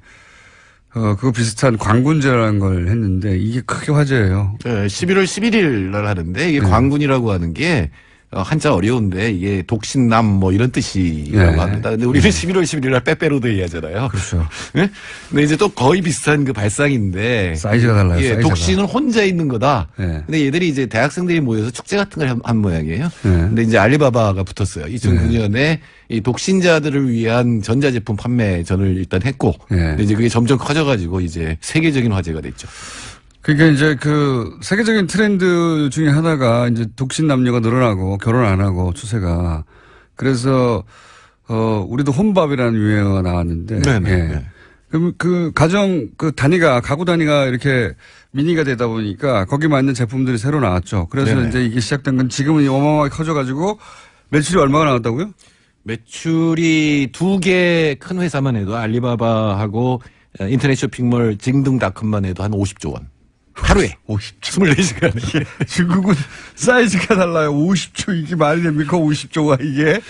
그거 비슷한 광군제라는 걸 했는데 이게 크게 화제예요. 11월 11일 날 하는데 이게 네. 광군이라고 하는 게 한자 어려운데 이게 독신남 뭐 이런 뜻이라고 네. 합니다. 근데 우리는 11월 11일 날 빼빼로데이 하잖아요. 그렇죠. 네? 근데 이제 또 거의 비슷한 그 발상인데 사이즈가 달라요. 예, 사이즈가. 독신은 혼자 있는 거다. 네. 근데 얘들이 이제 대학생들이 모여서 축제 같은 걸 한 모양이에요. 네. 근데 이제 알리바바가 붙었어요. 2009년에 이 독신자들을 위한 전자제품 판매전을 일단 했고 네. 근데 이제 그게 점점 커져가지고 이제 세계적인 화제가 됐죠. 그러니까 이제 그 세계적인 트렌드 중에 하나가 이제 독신 남녀가 늘어나고 결혼 안 하고 추세가 그래서 우리도 혼밥이라는 유행어가 나왔는데 네네. 예. 그럼 그 가정 그 단위가 가구 단위가 이렇게 미니가 되다 보니까 거기 맞는 제품들이 새로 나왔죠. 그래서 네네. 이제 이게 시작된 건 지금은 어마어마하게 커져가지고 매출이 얼마가 나왔다고요? 매출이 2개 큰 회사만 해도 알리바바하고 인터넷 쇼핑몰 징등닷컴만 해도 한 50조 원. 하루에 50조. 24시간에. 중국은 사이즈가 달라요. 50조 이게 말이 됩니까? 50조가 이게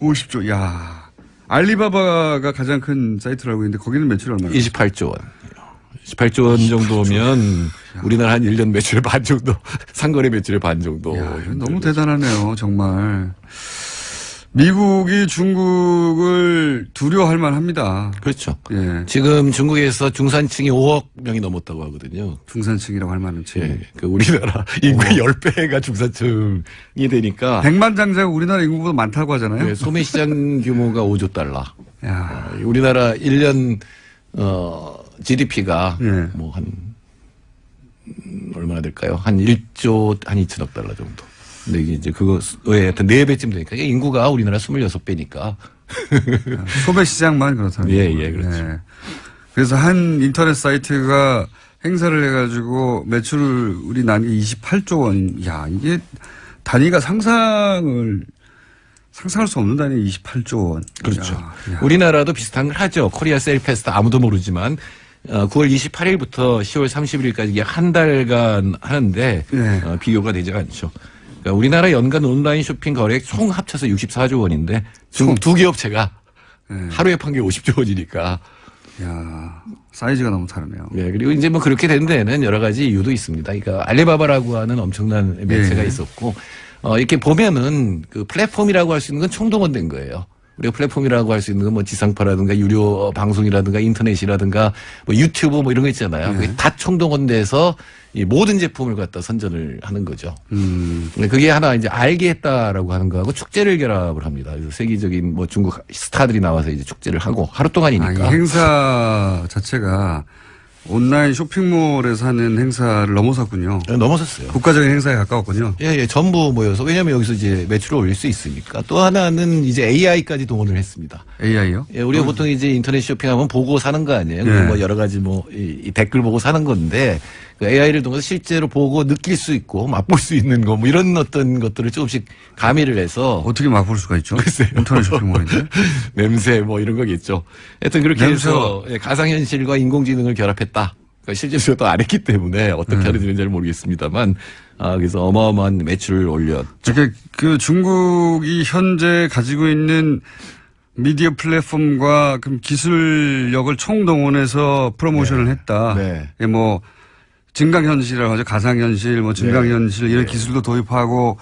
50조. 야 알리바바가 가장 큰 사이트라고 있는데 거기는 매출 얼마나? 28조 원. 28조 원 정도면 우리나라 한 1년 매출의 반 정도, 상거래 매출의 반 정도. 야, 이거 너무 대단하네요, 정말. 미국이 중국을 두려워할 만합니다. 그렇죠. 예. 지금 중국에서 중산층이 5억 명이 넘었다고 하거든요. 중산층이라고 할 만한 층. 예. 그 우리나라 인구의 10배가 중산층이 되니까. 백만장자가 우리나라 인구보다 많다고 하잖아요. 예, 소매 시장 규모가 5조 달러. 야. 우리나라 1년 GDP가 예. 뭐 한 얼마나 될까요? 한 1조 한 2천억 달러 정도. 근데 이게 이제 그거 왜 하여튼 4배쯤 되니까 인구가 우리나라 26배니까. 소매 시장만 그렇다는 예, 거고요. 예, 그렇죠. 예. 그래서 한 인터넷 사이트가 행사를 해가지고 매출이 난 게 28조 원. 야, 이게 단위가 상상할 수 없는 단위 28조 원. 그렇죠. 야. 우리나라도 비슷한 걸 하죠. 코리아 세일 페스트 아무도 모르지만 9월 28일부터 10월 31일까지 이게 한 달간 하는데 네. 비교가 되지가 않죠. 그러니까 우리나라 연간 온라인 쇼핑 거래액 총 합쳐서 64조 원인데 중국 두 개 업체가 네. 하루에 판 게 50조 원이니까. 야, 사이즈가 너무 다르네요. 네, 그리고 이제 뭐 그렇게 된 데는 여러 가지 이유도 있습니다. 그러니까 알리바바라고 하는 엄청난 매체가 예. 있었고 이렇게 보면은 그 플랫폼이라고 할 수 있는 건 총동원된 거예요. 우리가 플랫폼이라고 할 수 있는 건 뭐 지상파라든가 유료 방송이라든가 인터넷이라든가 뭐 유튜브 뭐 이런 거 있잖아요. 그게 다 총동원돼서 이 모든 제품을 갖다 선전을 하는 거죠. 근데 그게 하나 이제 알게 했다라고 하는 거하고 축제를 결합을 합니다. 그래서 세계적인 뭐 중국 스타들이 나와서 이제 축제를 하고 하루 동안이니까. 이 행사 자체가 온라인 쇼핑몰에서 하는 행사를 넘어섰군요. 넘어섰어요. 국가적인 행사에 가까웠군요. 예, 전부 모여서 왜냐하면 여기서 이제 매출을 올릴 수 있으니까. 또 하나는 이제 AI까지 동원을 했습니다. AI요? 예, 우리가 보통 이제 인터넷 쇼핑하면 보고 사는 거 아니에요? 네. 뭐 여러 가지 이 댓글 보고 사는 건데 그 AI를 통해서 실제로 보고 느낄 수 있고 맛볼 수 있는 거 뭐 이런 어떤 것들을 조금씩 가미를 해서 어떻게 맛볼 수가 있죠? 글쎄요. 인터넷 쇼핑몰인데. 냄새 뭐 이런 거겠죠. 하여튼 그렇게 냄새. 해서 가상현실과 인공지능을 결합했다. 그러니까 실제로 저도 안 했기 때문에 어떻게 하는지는 잘 모르겠습니다만 그래서 어마어마한 매출을 올렸죠. 이렇게 그 중국이 현재 가지고 있는 미디어 플랫폼과 그 기술력을 총동원해서 프로모션을 했다. 네. 예, 뭐 증강현실이라고 하죠. 가상현실, 뭐 증강현실 이런 기술도 도입하고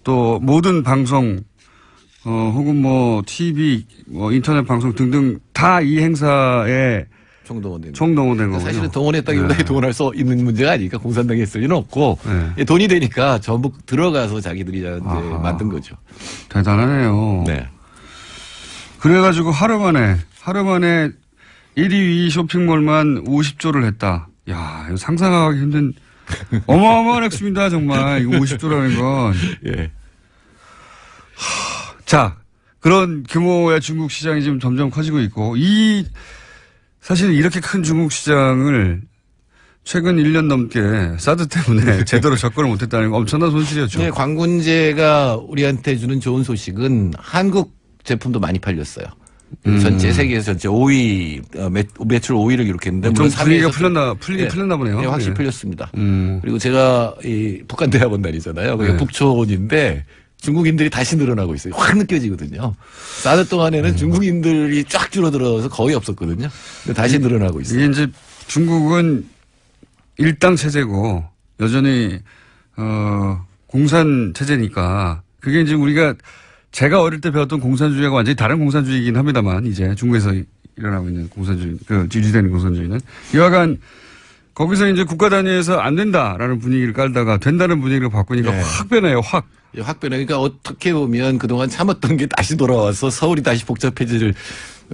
또 모든 방송 혹은 뭐 TV, 뭐 인터넷 방송 등등 다 이 행사에 총동원된 거군요. 사실은 동원했다기보다 네. 동원할 수 있는 문제가 아니니까 공산당이 했을 리는 없고 네. 돈이 되니까 전부 들어가서 자기들이 이제 만든 거죠. 대단하네요. 네. 그래가지고 하루 만에 1위, 2위 쇼핑몰만 50조를 했다. 야, 이거 상상하기 힘든 어마어마한 액수입니다, 정말. 이거 50조라는 건. 예. 자, 그런 규모의 중국 시장이 지금 점점 커지고 있고, 사실 이렇게 큰 중국 시장을 최근 1년 넘게 사드 때문에 제대로 접근을 못했다는 건 엄청난 손실이었죠. 네, 광군제가 우리한테 주는 좋은 소식은 한국 제품도 많이 팔렸어요. 전체 세계에서 전체 5위 매출 5위를 기록했는데 좀 분위기가 풀린 풀렸나 보네요. 네, 확실히 예. 풀렸습니다. 그리고 제가 이 북한대학원 다니잖아요. 거기가 북촌인데 중국인들이 다시 늘어나고 있어요. 확 느껴지거든요. 사드 동안에는 중국인들이 쫙 줄어들어서 거의 없었거든요. 근데 다시 늘어나고 있어요. 이게 이제 중국은 일당 체제고 여전히 공산 체제니까 그게 이제 우리가 제가 어릴 때 배웠던 공산주의가 완전히 다른 공산주의이긴 합니다만 이제 중국에서 일어나고 있는 공산주의, 유지되는 공산주의는 이와간 거기서 이제 국가 단위에서 안 된다라는 분위기를 깔다가 된다는 분위기를 바꾸니까 확 변해요, 확. 확 변하니까 어떻게 보면 그동안 참았던 게 다시 돌아와서 서울이 다시 복잡해질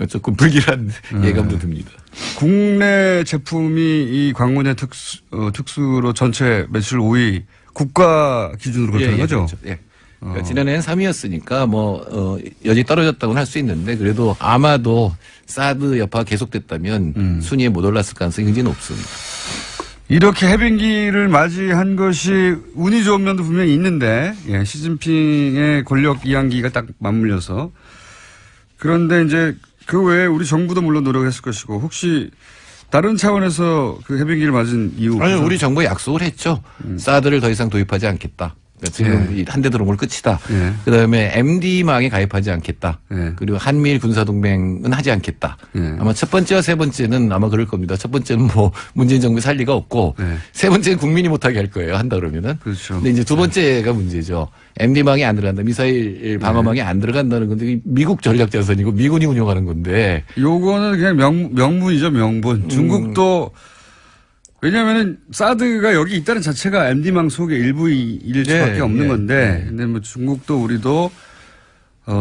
조금 불길한 예감도 듭니다. 국내 제품이 이 광문의 특수로 전체 매출 5위 국가 기준으로 그렇다는 거죠? 그렇죠. 예. 그러니까 지난해는 3위였으니까 여전히 떨어졌다고는 할 수 있는데 그래도 아마도 사드 여파가 계속됐다면 순위에 못 올랐을 가능성이 굉장히 높습니다. 이렇게 해빙기를 맞이한 것이 운이 좋은 면도 분명히 있는데, 예, 시진핑의 권력 이양기가 딱 맞물려서. 그런데 이제 그 외에 우리 정부도 물론 노력했을 것이고, 혹시 다른 차원에서 그 해빙기를 맞은 이유? 아니, 우리 정부에 약속을 했죠. 사드를 더 이상 도입하지 않겠다. 그러니까 지금 한 대 들어온 걸 끝이다. 그다음에 MD망에 가입하지 않겠다. 그리고 한미일 군사동맹은 하지 않겠다. 아마 첫 번째와 세 번째는 아마 그럴 겁니다. 첫 번째는 뭐 문재인 정부에 살 리가 없고 세 번째는 국민이 못하게 할 거예요. 한다 그러면은. 그렇죠. 근데 이제 두 번째가 문제죠. MD망이 안 들어간다. 미사일 방어망이 안 들어간다는 건데 미국 전략 자산이고 미군이 운영하는 건데. 요거는 그냥 명분이죠, 명분. 중국도 왜냐하면은 사드가 여기 있다는 자체가 MD망 속의 일부일 수밖에 없는 건데, 근데 뭐 중국도 우리도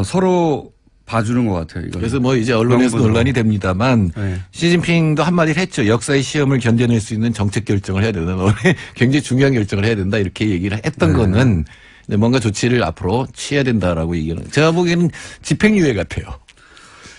서로 봐주는 것 같아요. 이거는. 그래서 뭐 이제 언론에서 논란이 됩니다만 시진핑도 한마디를 했죠. 역사의 시험을 견뎌낼 수 있는 정책 결정을 해야 된다. 굉장히 중요한 결정을 해야 된다. 이렇게 얘기를 했던 거는 뭔가 조치를 앞으로 취해야 된다라고 얘기하는. 제가 보기에는 집행유예 같아요.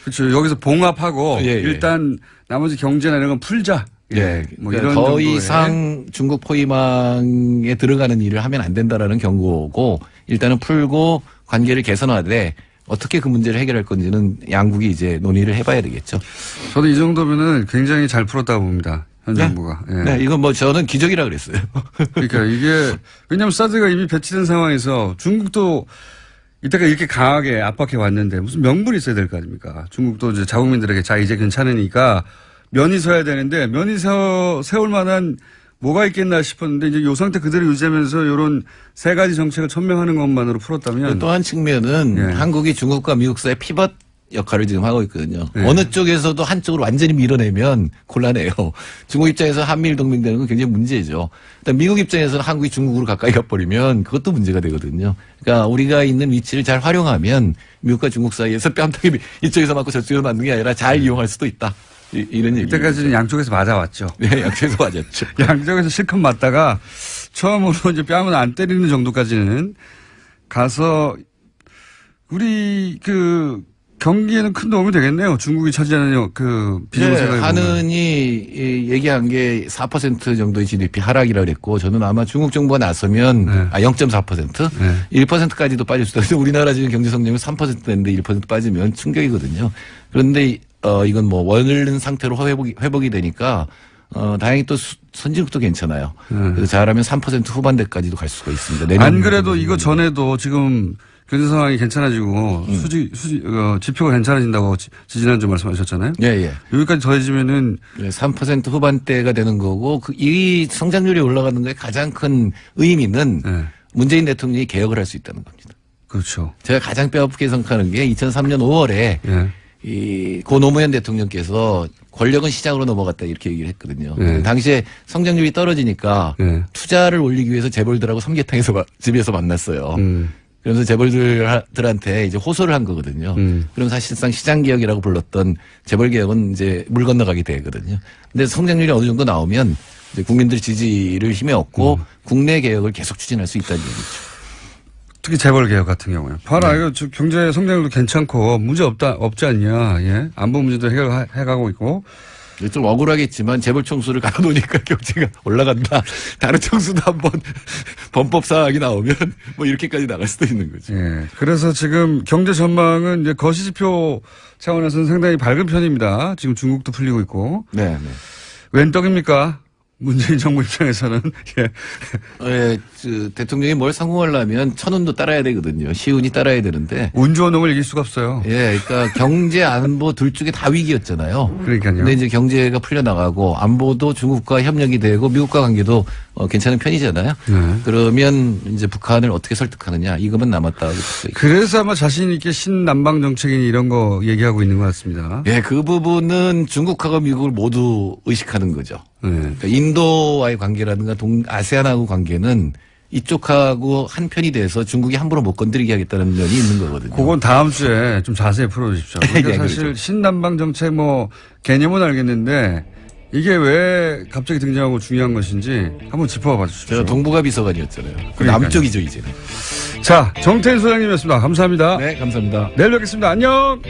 그렇죠. 여기서 봉합하고 일단 나머지 경제나 이런 건 풀자. 예, 뭐 그러니까 이런 더 정도의. 이상 중국 포위망에 들어가는 일을 하면 안 된다라는 경고고 일단은 풀고 관계를 개선하되 어떻게 그 문제를 해결할 건지는 양국이 이제 논의를 해봐야 되겠죠. 저도 이 정도면은 굉장히 잘 풀었다고 봅니다. 현 정부가. 예. 네, 이건 뭐 저는 기적이라 그랬어요. 그러니까 이게 왜냐하면 사드가 이미 배치된 상황에서 중국도 이때가 이렇게 강하게 압박해 왔는데 무슨 명분이 있어야 될 거 아닙니까? 중국도 이제 자국민들에게 자 이제 괜찮으니까 면이 서야 되는데 면이 세울 만한 뭐가 있겠나 싶었는데 이제 요 상태 그대로 유지하면서 이런 세 가지 정책을 천명하는 것만으로 풀었다면 또 한 측면은 한국이 중국과 미국 사이의 피벗 역할을 지금 하고 있거든요. 어느 쪽에서도 한쪽으로 완전히 밀어내면 곤란해요. 중국 입장에서 한미일 동맹되는 건 굉장히 문제죠. 미국 입장에서는 한국이 중국으로 가까이 가버리면 그것도 문제가 되거든요. 그러니까 우리가 있는 위치를 잘 활용하면 미국과 중국 사이에서 뺨때기 이쪽에서 맞고 저쪽에서 맞는 게 아니라 잘 이용할 수도 있다. 이런 얘기. 이때까지는 양쪽에서 맞아왔죠. 네, 양쪽에서 맞았죠. 양쪽에서 실컷 맞다가 처음으로 이제 뺨을 안 때리는 정도까지는 가서 우리 경기에는 큰 도움이 되겠네요. 중국이 차지하는 비정세가. 하는이 얘기한 게 4% 정도의 GDP 하락이라고 그랬고 저는 아마 중국 정부가 나서면 0.4% 1%까지도 빠질 수도 있는데 우리나라 지금 경제 성장률 3%인데 1% 빠지면 충격이거든요. 그런데 이건 뭐 원활한 상태로 회복이 되니까 다행히 또 선진국도 괜찮아요. 그래서 잘하면 3% 후반대까지도 갈 수가 있습니다. 안 그래도 이거 전에도 지금 경제 상황이 괜찮아지고 지표가 괜찮아진다고 지난주 말씀하셨잖아요. 예. 여기까지 더해지면은 3% 후반대가 되는 거고 이 성장률이 올라가는 거에 가장 큰 의미는 문재인 대통령이 개혁을 할 수 있다는 겁니다. 그렇죠. 제가 가장 뼈아프게 생각하는 게 2003년 5월에 고 노무현 대통령께서 권력은 시장으로 넘어갔다 이렇게 얘기를 했거든요. 당시에 성장률이 떨어지니까 투자를 올리기 위해서 재벌들하고 삼계탕에서 집에서 만났어요. 그러면서 재벌들한테 이제 호소를 한 거거든요. 그럼 사실상 시장 개혁이라고 불렀던 재벌 개혁은 이제 물 건너가게 되거든요. 근데 성장률이 어느 정도 나오면 이제 국민들 지지를 힘에 얻고 국내 개혁을 계속 추진할 수 있다는 얘기죠. 특히 재벌 개혁 같은 경우에. 봐라, 이거 경제 성장률도 괜찮고 문제 없지 않냐. 예. 안보 문제도 해결해가고 있고. 좀 억울하겠지만 재벌 총수를 갈아놓으니까 경제가 올라간다. 다른 총수도 한번 범법 사항이 나오면 뭐 이렇게까지 나갈 수도 있는 거죠. 예. 그래서 지금 경제 전망은 이제 거시지표 차원에서는 상당히 밝은 편입니다. 지금 중국도 풀리고 있고. 네, 네. 웬 떡입니까? 문재인 정부 입장에서는. 예. 예, 대통령이 뭘 성공하려면 천운도 따라야 되거든요. 시운이 따라야 되는데. 운 좋은 놈을 이길 수가 없어요. 예, 그러니까 경제 안보 둘 중에 다 위기였잖아요. 그러니까요. 근데 이제 경제가 풀려나가고 안보도 중국과 협력이 되고 미국과 관계도 괜찮은 편이잖아요. 네. 그러면 이제 북한을 어떻게 설득하느냐 이것만 남았다. 그래서 아마 자신 있게 신남방 정책이니 이런 거 얘기하고 있는 것 같습니다. 예, 그 부분은 중국하고 미국을 모두 의식하는 거죠. 네. 그러니까 인도와의 관계라든가 아세안하고 관계는 이쪽하고 한 편이 돼서 중국이 함부로 못 건드리게 하겠다는 면이 있는 거거든요. 그건 다음 주에 좀 자세히 풀어주십시오. 그러니까 네, 사실 그렇죠. 신남방 정책 뭐 개념은 알겠는데 이게 왜 갑자기 등장하고 중요한 것인지 한번 짚어봐 주십시오. 제가 동북아 비서관이었잖아요. 그러니까요. 남쪽이죠 이제는. 자, 정태인 소장님이었습니다. 감사합니다. 네, 감사합니다. 내일 뵙겠습니다. 안녕.